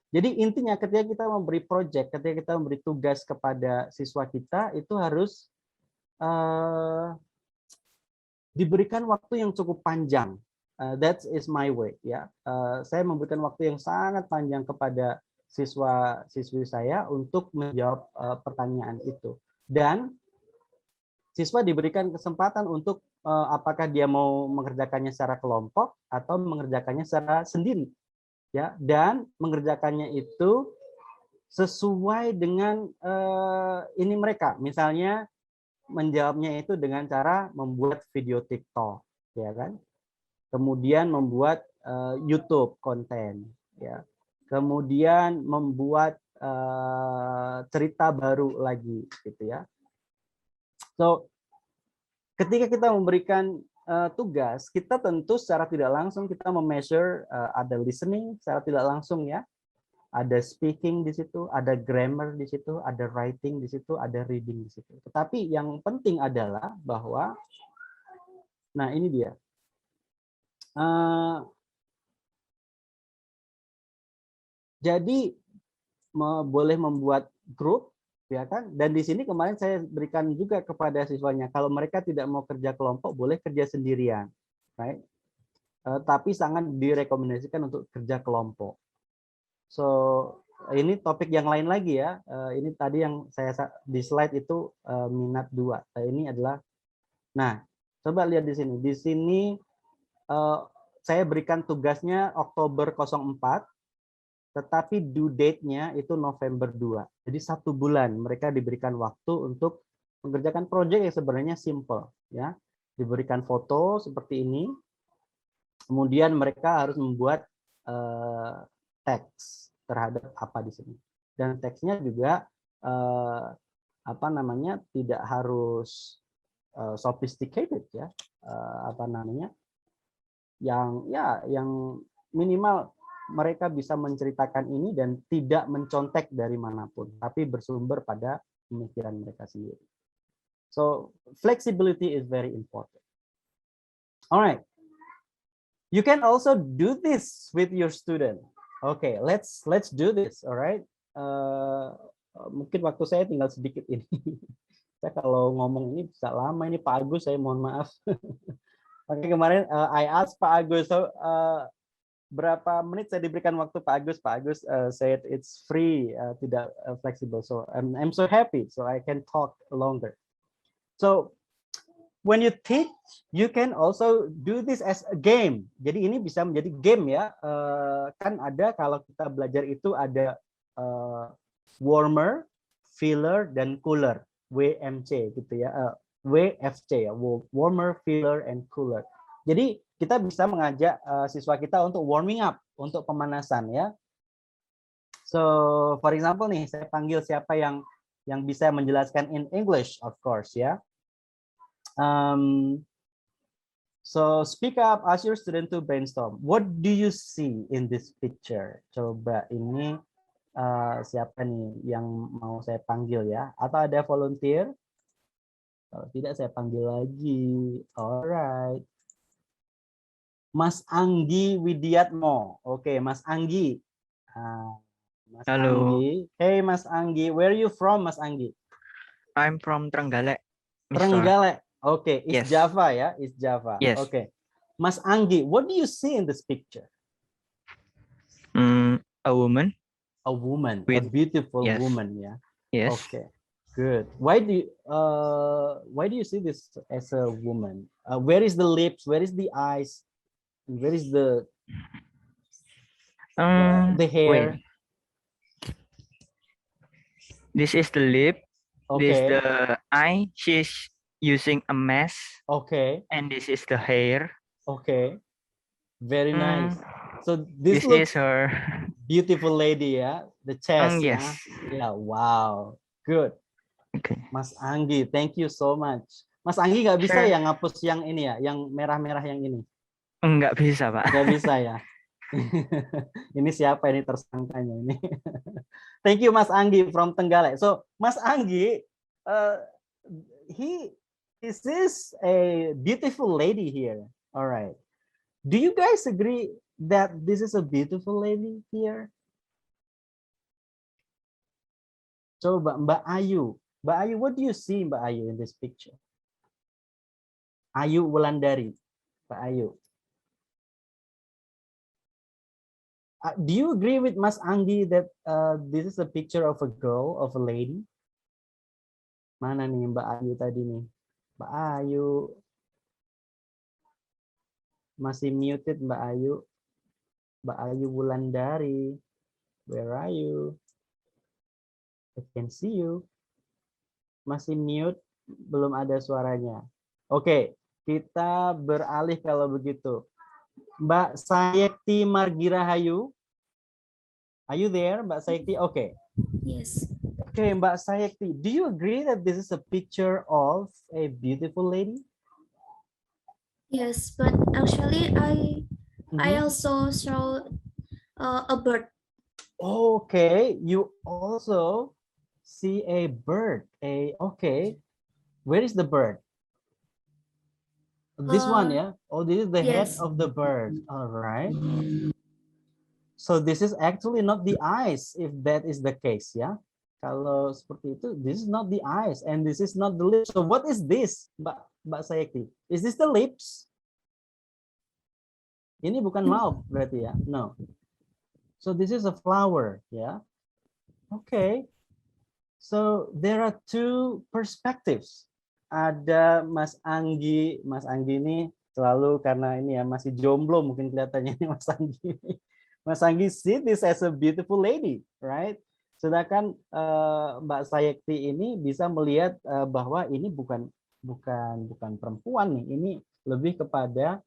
Speaker 1: Jadi intinya ketika kita memberi project, ketika kita memberi tugas kepada siswa kita, itu harus diberikan waktu yang cukup panjang. That is my way, ya. Saya memberikan waktu yang sangat panjang kepada siswa-siswi saya untuk menjawab pertanyaan itu. Dan siswa diberikan kesempatan untuk apakah dia mau mengerjakannya secara kelompok atau mengerjakannya secara sendiri, ya. Dan mengerjakannya itu sesuai dengan ini mereka. Misalnya menjawabnya itu dengan cara membuat video TikTok, ya kan? Kemudian membuat YouTube konten, ya. Kemudian membuat cerita baru lagi gitu ya. So ketika kita memberikan tugas, kita tentu secara tidak langsung kita measure ada listening secara tidak langsung ya, ada speaking di situ, ada grammar di situ, ada writing di situ, ada reading di situ. Tetapi yang penting adalah bahwa, nah ini dia, jadi boleh membuat grup ya kan, dan di sini kemarin saya berikan juga kepada siswanya kalau mereka tidak mau kerja kelompok boleh kerja sendirian, right? Tapi sangat direkomendasikan untuk kerja kelompok. So ini topik yang lain lagi ya, ini tadi yang saya di slide itu minat 2. Ini adalah, nah coba lihat di sini saya berikan tugasnya Oktober 04. Tetapi due date-nya itu November 2. Jadi 1 bulan mereka diberikan waktu untuk mengerjakan proyek yang sebenarnya simple ya. Diberikan foto seperti ini. Kemudian mereka harus membuat teks terhadap apa di sini. Dan teksnya juga apa namanya tidak harus sophisticated ya. Apa namanya? Yang minimal mereka bisa menceritakan ini dan tidak mencontek dari manapun, tapi bersumber pada pemikiran mereka sendiri. So flexibility is very important. Alright, you can also do this with your student. Okay, let's do this. Alright, mungkin waktu saya tinggal sedikit ini. Saya kalau ngomong ini bisa lama ini Pak Agus, saya mohon maaf. Oke, kemarin I asked Pak Agus, so berapa menit saya diberikan waktu Pak Agus? Pak Agus said it's free, tidak flexible. So I'm so happy, so I can talk longer. So when you teach, you can also do this as a game. Jadi ini bisa menjadi game ya. Kan ada kalau kita belajar itu ada warmer, filler, dan cooler. WMC gitu ya. WFC ya. Warmer, filler, and cooler. Jadi kita bisa mengajak siswa kita untuk warming up, untuk pemanasan ya. So, for example nih, saya panggil siapa yang bisa menjelaskan in English, of course ya. So, speak up, ask your student to brainstorm. What do you see in this picture? Coba ini siapa nih yang mau saya panggil ya? Atau ada volunteer? Kalau tidak, saya panggil lagi. Alright. Mas Anggi Widiatmo. Oke, Mas Anggi. Mas
Speaker 12: Halo.
Speaker 1: Anggi. Hey, Mas Anggi. Where are you from, Mas Anggi?
Speaker 12: I'm from Trenggalek.
Speaker 1: Trenggalek. Oke, it's
Speaker 12: Yes.
Speaker 1: Java ya, it's Java.
Speaker 12: Yes.
Speaker 1: Oke. Mas Anggi, what do you see in this picture?
Speaker 12: A woman.
Speaker 1: A woman, a
Speaker 12: With-
Speaker 1: beautiful
Speaker 12: yes.
Speaker 1: woman ya.
Speaker 12: Yes.
Speaker 1: Okay. Good. Why do you see this as a woman? Where is the lips? Where is the eyes? Where is the hair?
Speaker 12: Wait. This is the lip. This
Speaker 1: Okay.
Speaker 12: the eye. She's using a mask.
Speaker 1: Okay.
Speaker 12: And this is the hair.
Speaker 1: Okay. Very nice. So
Speaker 12: This
Speaker 1: this looks
Speaker 12: is her.
Speaker 1: beautiful lady ya. The chest.
Speaker 12: Yes.
Speaker 1: Yeah. Wow. Good.
Speaker 12: Okay.
Speaker 1: Mas Anggi, thank you so much. Mas Anggi nggak bisa
Speaker 12: Sure.
Speaker 1: ya ngapus yang ini ya, yang merah-merah yang ini.
Speaker 12: Enggak bisa, Pak.
Speaker 1: Nggak bisa ya. Ini siapa ini tersangkanya ini? Thank you Mas Anggi from Trenggalek. So Mas Anggi, is this a beautiful lady here? All right. Do you guys agree that this is a beautiful lady here? Coba Mbak Ayu. Mbak Ayu, what do you see Mbak Ayu in this picture? Ayu Wulandari. Mbak Ayu. Do you agree with Mas Anggi that this is a picture of a girl, of a lady? Mana nih Mbak Ayu tadi nih? Mbak Ayu. Masih muted Mbak Ayu. Mbak Ayu Wulandari. Where are you? I can see you. Masih mute, belum ada suaranya. Oke, kita beralih kalau begitu. Mbak Sayekti Margirahayu. Are you there, Mbak Sayekti? Oke.
Speaker 11: Yes.
Speaker 1: Okay, Mbak Sayekti, do you agree that this is a picture of a beautiful lady?
Speaker 11: Yes, but actually I also saw a bird.
Speaker 1: Okay, you also see a bird. Okay, where is the bird? This one, yeah? Oh, this is the head
Speaker 11: Yes.
Speaker 1: of the bird. All right. So this is actually not the eyes, if that is the case, ya. Kalau seperti itu, this is not the eyes and this is not the lips. So what is this, Mbak Sayekti? Is this the lips? Ini bukan mouth berarti ya? No. So this is a flower, ya. Okay. So there are two perspectives. Ada Mas Anggi ini selalu karena ini ya masih jomblo mungkin kelihatannya ini Mas Anggi. Mas Anggi see this as a beautiful lady, right? Sedangkan Mbak Sayekti ini bisa melihat bahwa ini bukan perempuan nih, ini lebih kepada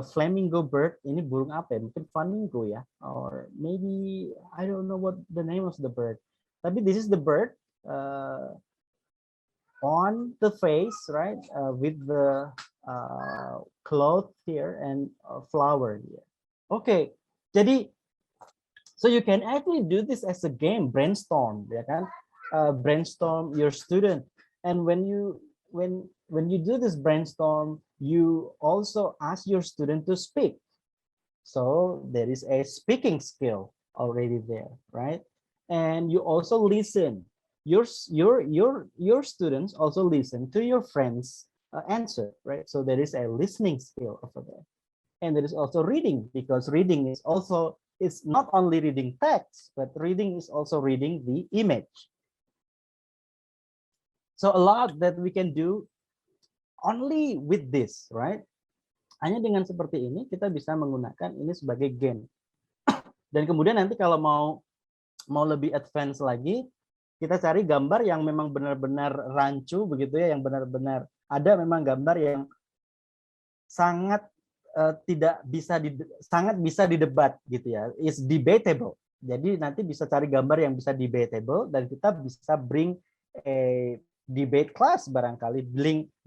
Speaker 1: flamingo bird. Ini burung apa ya? Mungkin flamingo ya, or maybe I don't know what the name of the bird. Tapi this is the bird on the face, right? With the cloth here and flower here. Okay, jadi so you can actually do this as a game, brainstorm, ya kan? Brainstorm your student, and when you do this brainstorm, you also ask your student to speak. So there is a speaking skill already there, right? And you also listen. Your students also listen to your friends' answer, right? So there is a listening skill over there, and there is also reading, because reading is also, it's not only reading text, but reading is also reading the image. So a lot that we can do only with this, right? Hanya dengan seperti ini kita bisa menggunakan ini sebagai game. Dan kemudian nanti kalau mau lebih advance lagi, kita cari gambar yang memang benar-benar rancu begitu ya, yang benar-benar ada memang gambar yang sangat sangat bisa didebat gitu ya, is debatable. Jadi nanti bisa cari gambar yang bisa debatable dan kita bisa bring a debate class barangkali,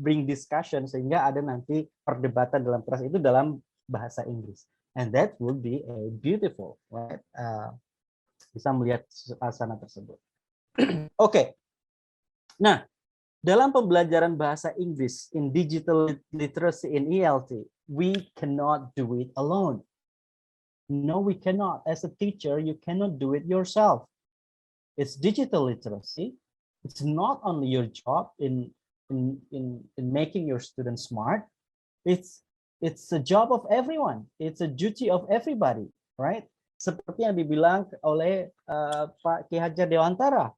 Speaker 1: bring discussion sehingga ada nanti perdebatan dalam kelas itu dalam bahasa Inggris, and that would be a beautiful, right? Bisa melihat suasana tersebut. Oke. Nah, dalam pembelajaran bahasa Inggris in digital literacy in ELT, we cannot do it alone. No, we cannot. As a teacher, you cannot do it yourself. It's digital literacy. It's not only your job in making your students smart. It's a job of everyone. It's a duty of everybody, right? Seperti yang dibilang oleh Pak Ki Hajar Dewantara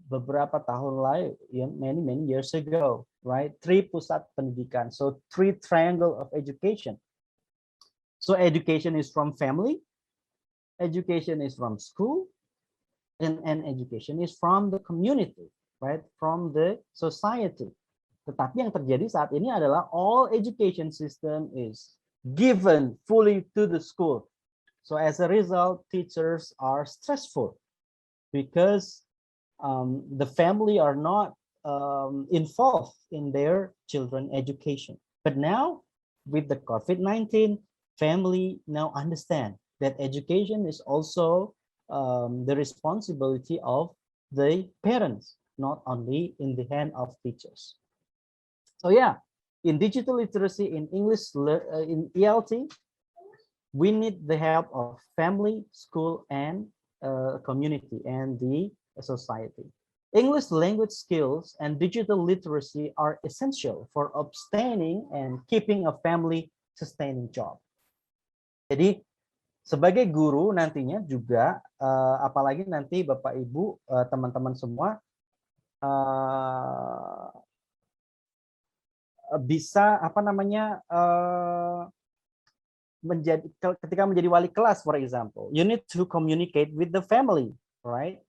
Speaker 1: beberapa tahun lalu, many years ago, right? 3 pusat pendidikan, so 3 triangle of education. So education is from family, education is from school, and education is from the community, right? From the society. Tetapi yang terjadi saat ini adalah all education system is given fully to the school. So as a result, teachers are stressful because the family are not involved in their children education. But now with the COVID-19, family now understand that education is also the responsibility of the parents, not only in the hand of teachers. So yeah, in digital literacy, in English, in ELT, we need the help of family, school, and community and the society. English language skills and digital literacy are essential for obtaining and keeping a family sustaining job. Jadi sebagai guru nantinya juga, apalagi nanti Bapak Ibu, teman-teman semua, bisa ketika menjadi wali kelas, for example, you need to communicate with the family, right?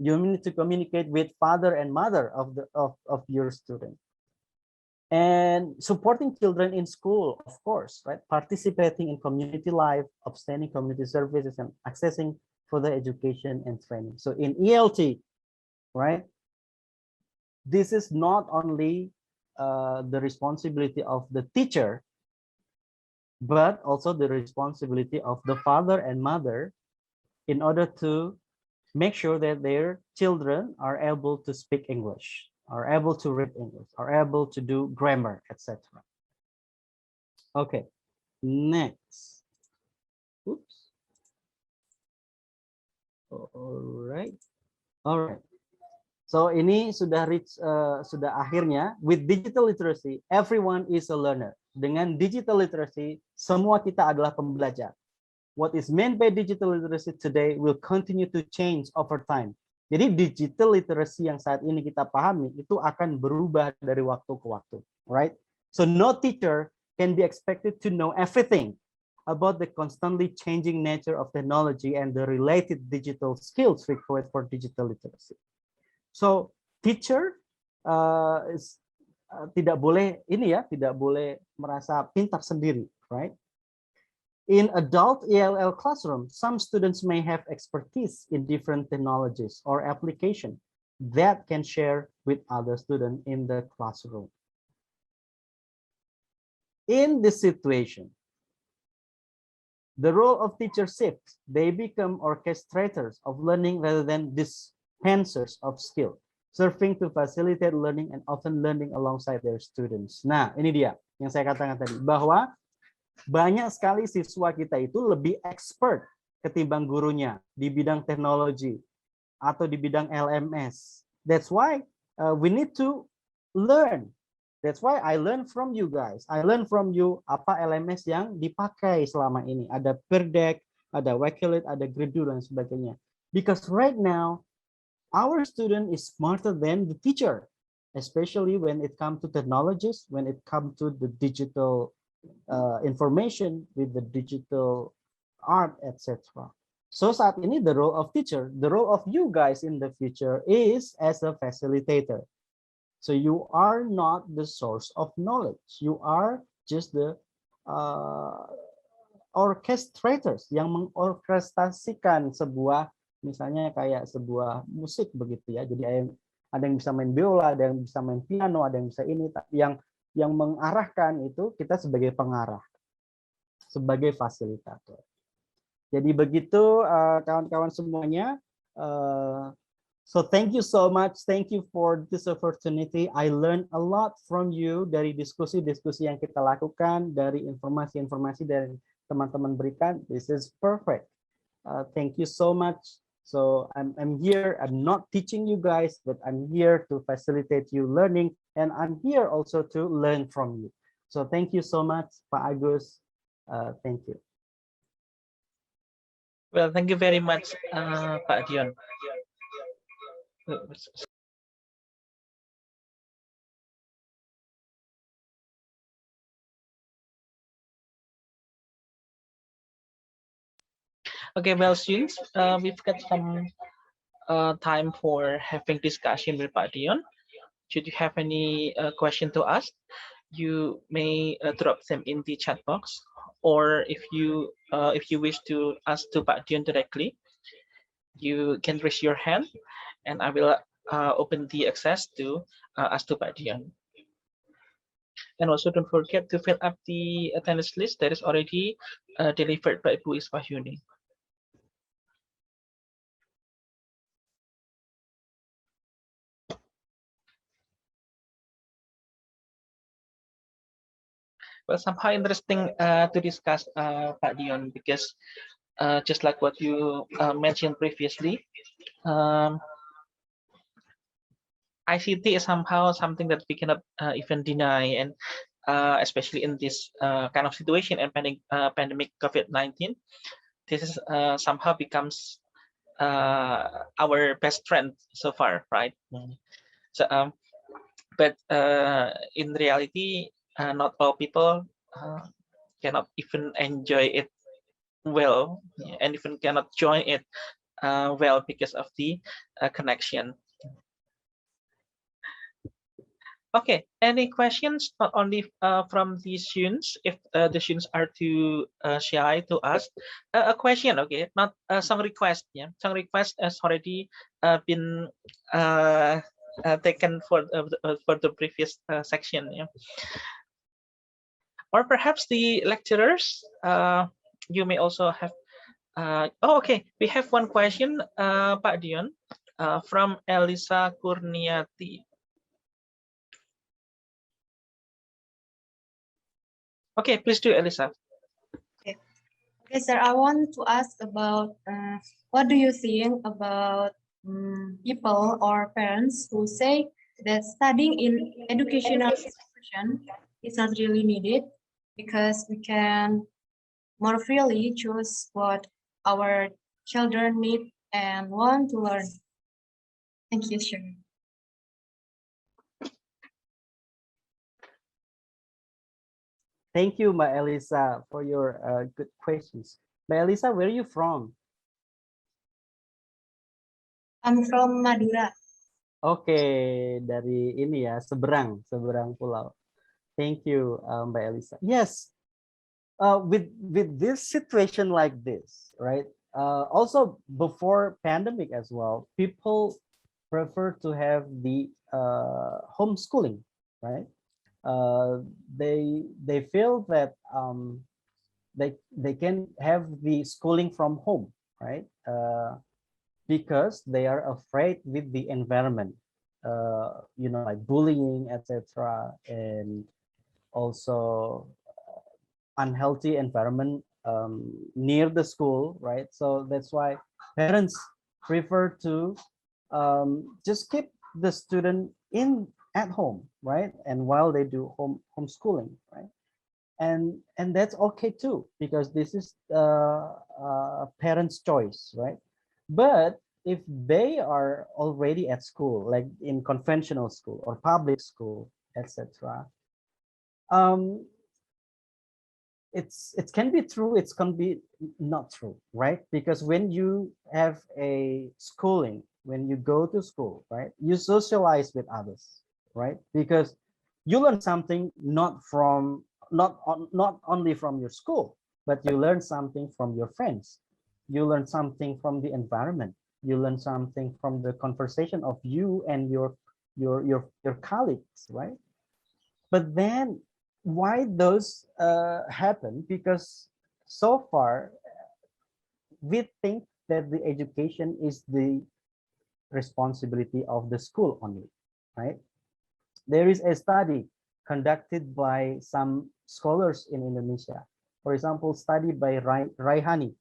Speaker 1: You need to communicate with father and mother of your student, and supporting children in school, of course, right? Participating in community life, obtaining community services, and accessing further education and training. So in ELT, right, this is not only the responsibility of the teacher, but also the responsibility of the father and mother in order to make sure that their children are able to speak English, are able to read English, are able to do grammar, etc. Okay, next. Oops. All right. So ini sudah sudah akhirnya with digital literacy everyone is a learner. Dengan digital literacy semua kita adalah pembelajar. What is meant by digital literacy today will continue to change over time. Jadi digital literacy yang saat ini kita pahami itu akan berubah dari waktu ke waktu, right? So no teacher can be expected to know everything about the constantly changing nature of technology and the related digital skills required for digital literacy. So teacher tidak boleh tidak boleh merasa pintar sendiri, right? In adult ELL classroom, some students may have expertise in different technologies or application that can share with other students in the classroom. In this situation, the role of teacher shifts. They become orchestrators of learning rather than dispensers of skill, serving to facilitate learning and often learning alongside their students. Nah, ini dia yang saya katakan tadi, bahwa banyak sekali siswa kita itu lebih expert ketimbang gurunya di bidang teknologi atau di bidang LMS. That's why we need to learn. That's why I learn from you guys. I learn from you apa LMS yang dipakai selama ini. Ada Peerdeck, ada Wakelet, ada Gridoo dan sebagainya. Because right now our student is smarter than the teacher, especially when it comes to technologies, when it comes to the digital information with the digital art, etc. So saat ini the role of teacher, the role of you guys in the future is as a facilitator. So you are not the source of knowledge. You are just the orchestrators yang mengorkestrasikan sebuah, misalnya kayak sebuah musik begitu ya. Jadi ada yang bisa main biola, ada yang bisa main piano, ada yang bisa ini, yang mengarahkan itu kita sebagai pengarah, sebagai fasilitator. Jadi begitu kawan-kawan semuanya. So thank you so much. Thank you for this opportunity. I learned a lot from you dari diskusi-diskusi yang kita lakukan, dari informasi-informasi dari teman-teman berikan. This is perfect. Thank you so much. So I'm here. I'm not teaching you guys, but I'm here to facilitate you learning, and I'm here also to learn from you. So thank you so much, Pak Agus. Thank you.
Speaker 13: Well, thank you very much, Pak Dion. Okay, well, students, we've got some time for having discussion with Pak Dion. Should you have any question to ask, you may drop them in the chat box, or if you wish to ask to Pak Dion directly, you can raise your hand, and I will open the access to ask to Pak Dion. And also don't forget to fill up the attendance list that is already delivered by Bu Iswahyuni. Well, somehow interesting to discuss, Pak Dion, because just like what you mentioned previously, ICT is somehow something that we cannot even deny, and especially in this kind of situation and pandemic COVID-19, this is somehow becomes our best friend so far, right? So, but in reality, not all people cannot even enjoy it well, and even cannot join it well because of the connection. Okay, any questions, not only from the students, if the students are too shy to ask a question, okay, not some request, yeah, some request has already been taken for the previous section, yeah. Or perhaps the lecturers, you may also have, oh, okay, we have one question, Pak Dion, from Elisa Kurniati. Okay, please do, Elisa.
Speaker 14: Okay. Okay, sir, I want to ask about what do you think about people or parents who say that studying in educational institution is not really needed because we can more freely choose what our children need and want to learn. Thank you, sir.
Speaker 1: Thank you, Ma Elisa, for your good questions. Ma Elisa, where are you from?
Speaker 14: I'm from Madura.
Speaker 1: Oke, dari ini ya, seberang pulau. Thank you, Mbak Elisa. Yes, with this situation like this, right? Also before pandemic as well, people prefer to have the homeschooling, right? They feel that they can have the schooling from home, right? Because they are afraid with the environment, you know, like bullying, etc., and also unhealthy environment near the school, right? So that's why parents prefer to just keep the student at home, right? And while they do homeschooling, right? And that's okay too, because this is parents' choice, right? But if they are already at school, like in conventional school or public school, etc., it can be true, it can be not true, right? Because when you have a schooling, when you go to school, right, you socialize with others, right? Because you learn something not only from your school, but you learn something from your friends, you learn something from the environment, you learn something from the conversation of you and your colleagues, right? But then why those happen? Because so far we think that the education is the responsibility of the school only, right? There is a study conducted by some scholars in Indonesia. For example, study by Raihani,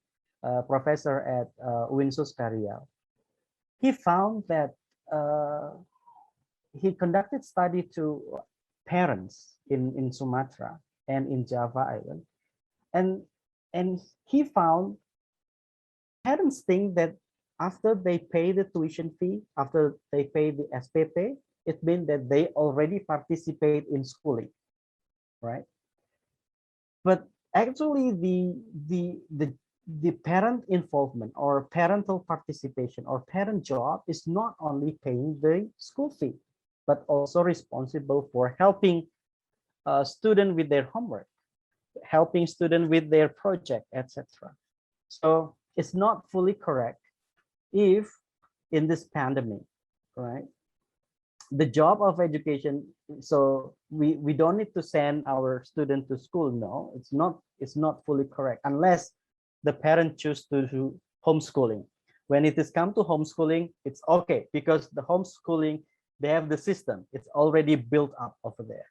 Speaker 1: professor at UIN Suskaria. He found that he conducted study to parents in Sumatra and in Java Island, and he found parents think that after they pay the tuition fee, after they pay the SPP, it means that they already participate in schooling, right? But actually the parent involvement or parental participation or parent job is not only paying the school fee, but also responsible for helping a student with their homework, helping student with their project, etc. So it's not fully correct if in this pandemic, right, the job of education, so we don't need to send our student to school. No, it's not fully correct unless the parent choose to do homeschooling. When it is come to homeschooling, it's okay, because the homeschooling, they have the system, it's already built up over there.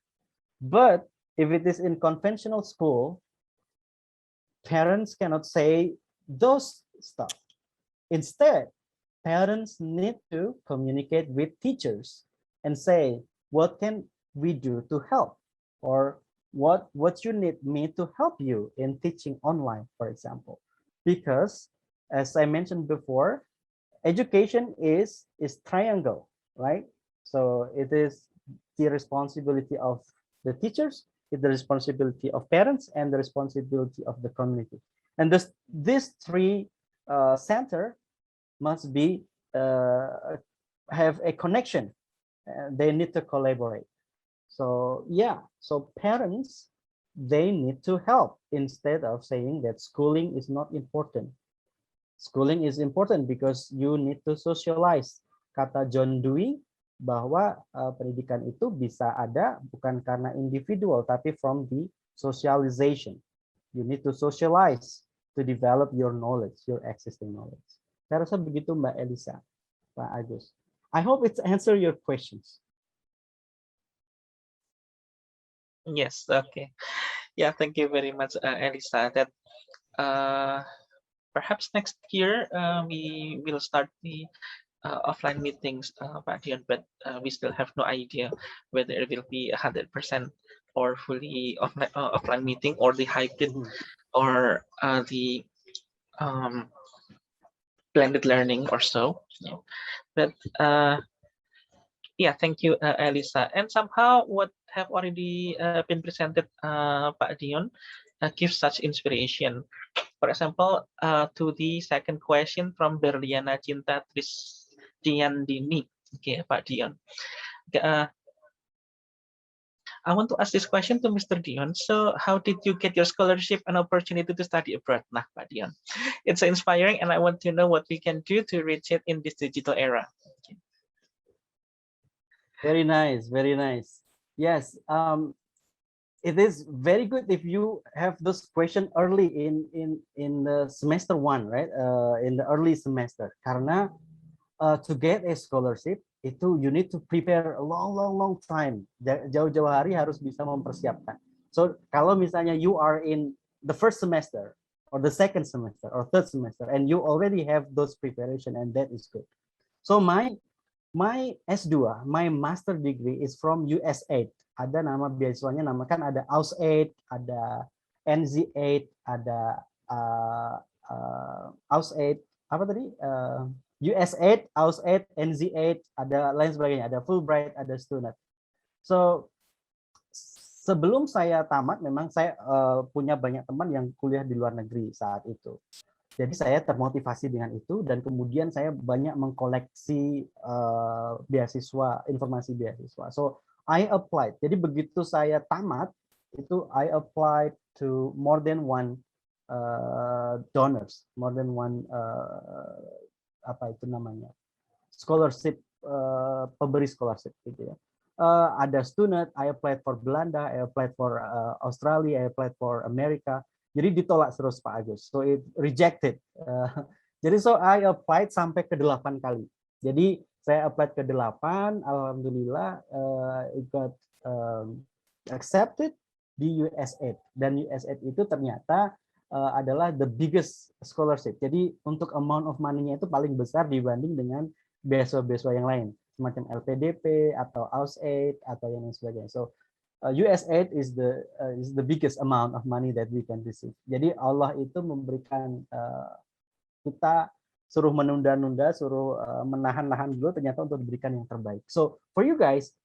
Speaker 1: But if it is in conventional school, parents cannot say those stuff. Instead, parents need to communicate with teachers and say, what can we do to help? Or what you need me to help you in teaching online, for example. Because as I mentioned before, education is triangle, right? So it is the responsibility of the teachers, it's the responsibility of parents, and the responsibility of the community. And these three center must be have a connection. They need to collaborate. So yeah, so parents, they need to help instead of saying that schooling is not important. Schooling is important because you need to socialize. Kata John Dewey bahwa pendidikan itu bisa ada bukan karena individual tapi from the socialization. You need to socialize to develop your knowledge, your existing knowledge. Saya rasa begitu Mbak Elisa, Pak Agus. I hope it's answer your questions.
Speaker 13: Yes, okay. Yeah, thank you very much, Elisa. That perhaps next year we will start the offline meetings, Pak Dion, but we still have no idea whether it will be 100% or fully offline meeting or the hybrid or the blended learning or so. Yeah. But yeah, thank you, Elisa. And somehow what have already been presented, Pak Dion, gives such inspiration. For example, to the second question from Berliana Cinta Trisdiandini, okay, Pak Dion. I want to ask this question to Mr. Dion. So how did you get your scholarship and opportunity to study abroad? Nah, Pak Dion. It's so inspiring and I want to know what we can do to reach it in this digital era. Okay.
Speaker 1: Very nice, very nice. Yes, it is very good if you have this question early in the semester 1, right? In the early semester. Karena to get a scholarship, itu you need to prepare a long time. Jauh-jauh hari harus bisa mempersiapkan. So kalau misalnya you are in the first semester or the second semester or third semester and you already have those preparation and that is good. So my S2, my master degree is from USAID. Ada nama beasiswanya, kan ada AusAid, ada NZ8, ada AusAid, apa tadi? USAID, AusAid, NZ8, ada lain sebagainya, ada Fulbright, ada student. So sebelum saya tamat, memang saya punya banyak teman yang kuliah di luar negeri saat itu. Jadi saya termotivasi dengan itu dan kemudian saya banyak mengkoleksi beasiswa, informasi beasiswa. So I applied. Jadi begitu saya tamat itu I applied to more than one donors, more than one apa itu namanya, scholarship, pemberi scholarship gitu ya. Ada student, I applied for Belanda, I applied for Australia, I applied for America. Jadi ditolak terus Pak Agus, so it rejected. Jadi so I applied sampai ke 8 kali. Jadi saya applied ke 8, alhamdulillah it got accepted di USAID. Dan USAID itu ternyata adalah the biggest scholarship. Jadi untuk amount of money-nya itu paling besar dibanding dengan beasiswa-beasiswa yang lain, semacam LPDP atau AusAid atau yang lain sebagainya. So USAID is the biggest amount of money that we can receive. Jadi Allah itu memberikan kita suruh menunda-nunda, suruh menahan-nahan dulu, ternyata untuk diberikan yang terbaik. So for you guys,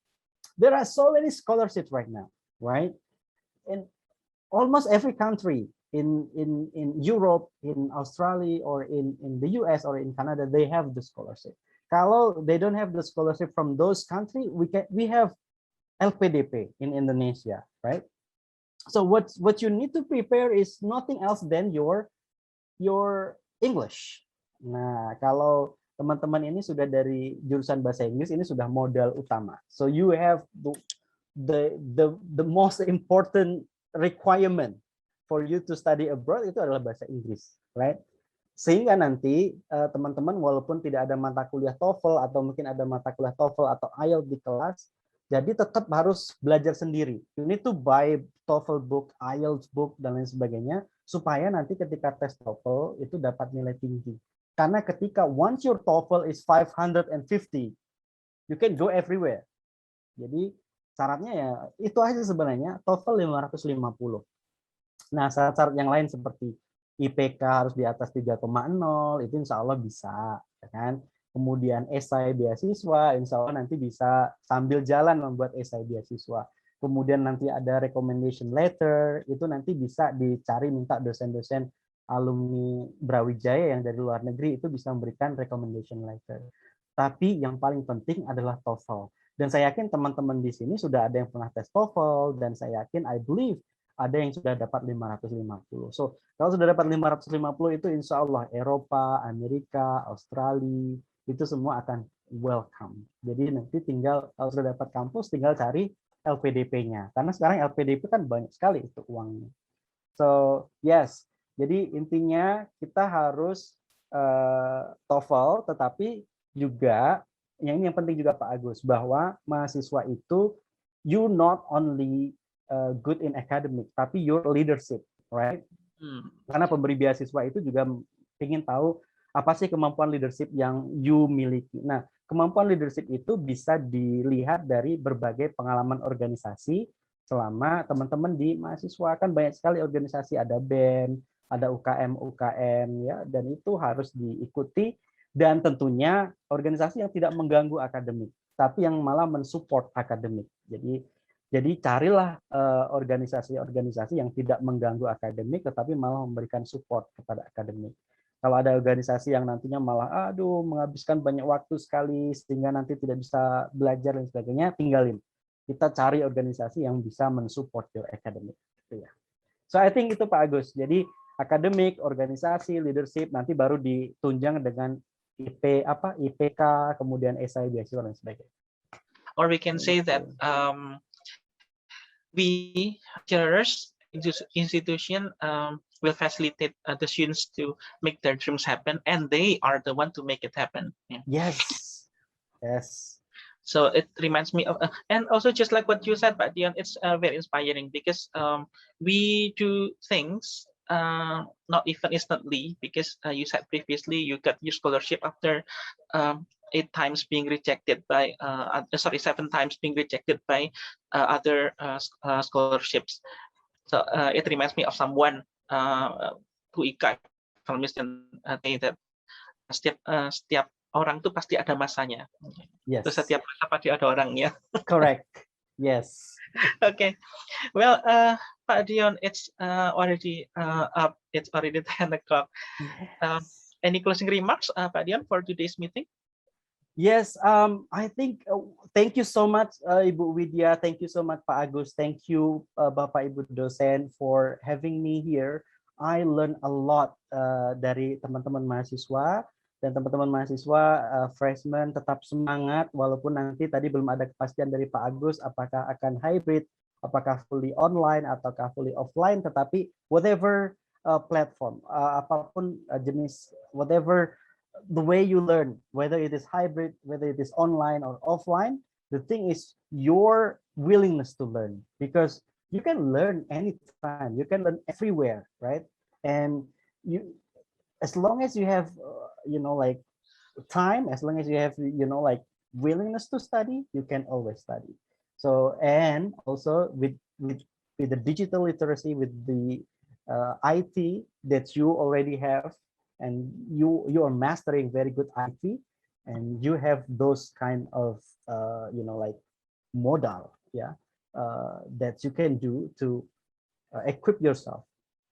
Speaker 1: there are so many scholarships right now, right? In almost every country. In Europe, in Australia, or in the US or in Canada, they have the scholarship. Kalau they don't have the scholarship from those countries, we have LPDP in Indonesia, right? So what you need to prepare is nothing else than your English. Nah, kalau teman-teman ini sudah dari jurusan bahasa Inggris, ini sudah modal utama. So you have the most important requirement for you to study abroad itu adalah bahasa Inggris, right? Sehingga nanti teman-teman walaupun tidak ada mata kuliah TOEFL atau mungkin ada mata kuliah TOEFL atau IELTS di kelas, jadi tetap harus belajar sendiri. You need to buy TOEFL book, IELTS book dan lain sebagainya supaya nanti ketika tes TOEFL itu dapat nilai tinggi. Karena ketika once your TOEFL is 550, you can go everywhere. Jadi syaratnya ya itu aja sebenarnya, TOEFL 550. Nah, syarat-syarat yang lain seperti IPK harus di atas 3,0, itu insya Allah bisa, ya kan? Kemudian esai beasiswa, insya Allah nanti bisa sambil jalan membuat esai beasiswa. Kemudian nanti ada recommendation letter, itu nanti bisa dicari, minta dosen-dosen alumni Brawijaya yang dari luar negeri itu bisa memberikan recommendation letter. Tapi yang paling penting adalah TOEFL. Dan saya yakin teman-teman di sini sudah ada yang pernah tes TOEFL, dan saya yakin, I believe, ada yang sudah dapat 550. So, kalau sudah dapat 550 itu insya Allah Eropa, Amerika, Australia, itu semua akan welcome. Jadi nanti tinggal, kalau sudah dapat kampus, tinggal cari LPDP-nya. Karena sekarang LPDP kan banyak sekali itu uangnya. So, yes. Jadi intinya kita harus TOEFL, tetapi juga, yang ini yang penting juga Pak Agus, bahwa mahasiswa itu, you not only good in academic, tapi your leadership, right? Karena pemberi beasiswa itu juga ingin tahu apa sih kemampuan leadership yang you miliki. Nah, kemampuan leadership itu bisa dilihat dari berbagai pengalaman organisasi selama teman-teman di mahasiswa. Kan banyak sekali organisasi, ada BEM, ada UKM, ya, dan itu harus diikuti, dan tentunya organisasi yang tidak mengganggu akademik, tapi yang malah mensupport akademik. Jadi carilah organisasi-organisasi yang tidak mengganggu akademik, tetapi malah memberikan support kepada akademik. Kalau ada organisasi yang nantinya malah, menghabiskan banyak waktu sekali, sehingga nanti tidak bisa belajar dan sebagainya, tinggalin. Kita cari organisasi yang bisa mensupport your academic. So I think itu Pak Agus. Jadi akademik, organisasi, leadership, nanti baru ditunjang dengan IPK, kemudian esai, beasiswa, dan sebagainya.
Speaker 13: Or we can say that we lecturers institution will facilitate the students to make their dreams happen, and they are the one to make it happen.
Speaker 1: Yes.
Speaker 13: So it reminds me of, and also just like what you said, Pak Dion, it's very inspiring because we do things not even instantly, because you said previously you got your scholarship after 7 times being rejected by other scholarships. So it reminds me of someone who Ika dan that setiap orang tuh pasti ada masanya.
Speaker 1: Yes.
Speaker 13: Terus setiap masa pasti ada orangnya.
Speaker 1: Correct. Yes.
Speaker 13: Okay. Well, Pak Dion, it's already up. It's already 10 o'clock. Any closing remarks, Pak Dion, for today's meeting?
Speaker 1: Yes, I think, thank you so much, Ibu Widya. Thank you so much, Pak Agus. Thank you, Bapak Ibu dosen, for having me here. I learned a lot dari teman-teman mahasiswa, dan teman-teman mahasiswa freshman tetap semangat, walaupun nanti tadi belum ada kepastian dari Pak Agus apakah akan hybrid, apakah fully online ataukah fully offline, tetapi whatever platform, apapun jenis, whatever the way you learn, whether it is hybrid, whether it is online or offline, the thing is your willingness to learn, because you can learn anytime, you can learn everywhere, right? And you, as long as you have, like time, as long as you have, like willingness to study, you can always study. So, and also with the digital literacy, with the IT that you already have, and you are mastering very good IT, and you have those kind of like modal, that you can do to equip yourself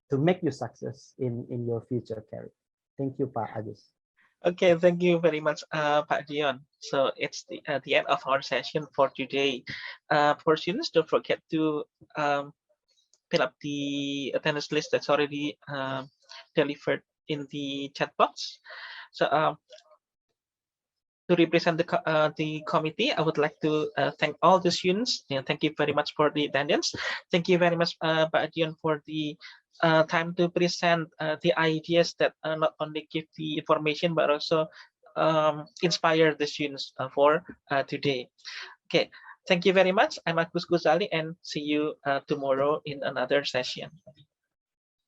Speaker 1: to make you success in your future career. Thank you, Pak Agus.
Speaker 13: Okay, thank you very much, Pak Dion. So it's the end of our session for today. For students, don't forget to fill up the attendance list that's already delivered in the chat box. So to represent the committee, I would like to thank all the students. Thank you very much for the attendance. Thank you very much, Pak Dion, for the time to present the ideas that not only give the information but also inspire the students for today. Okay, thank you very much. I'm Agus Guzali, and see you tomorrow in another session.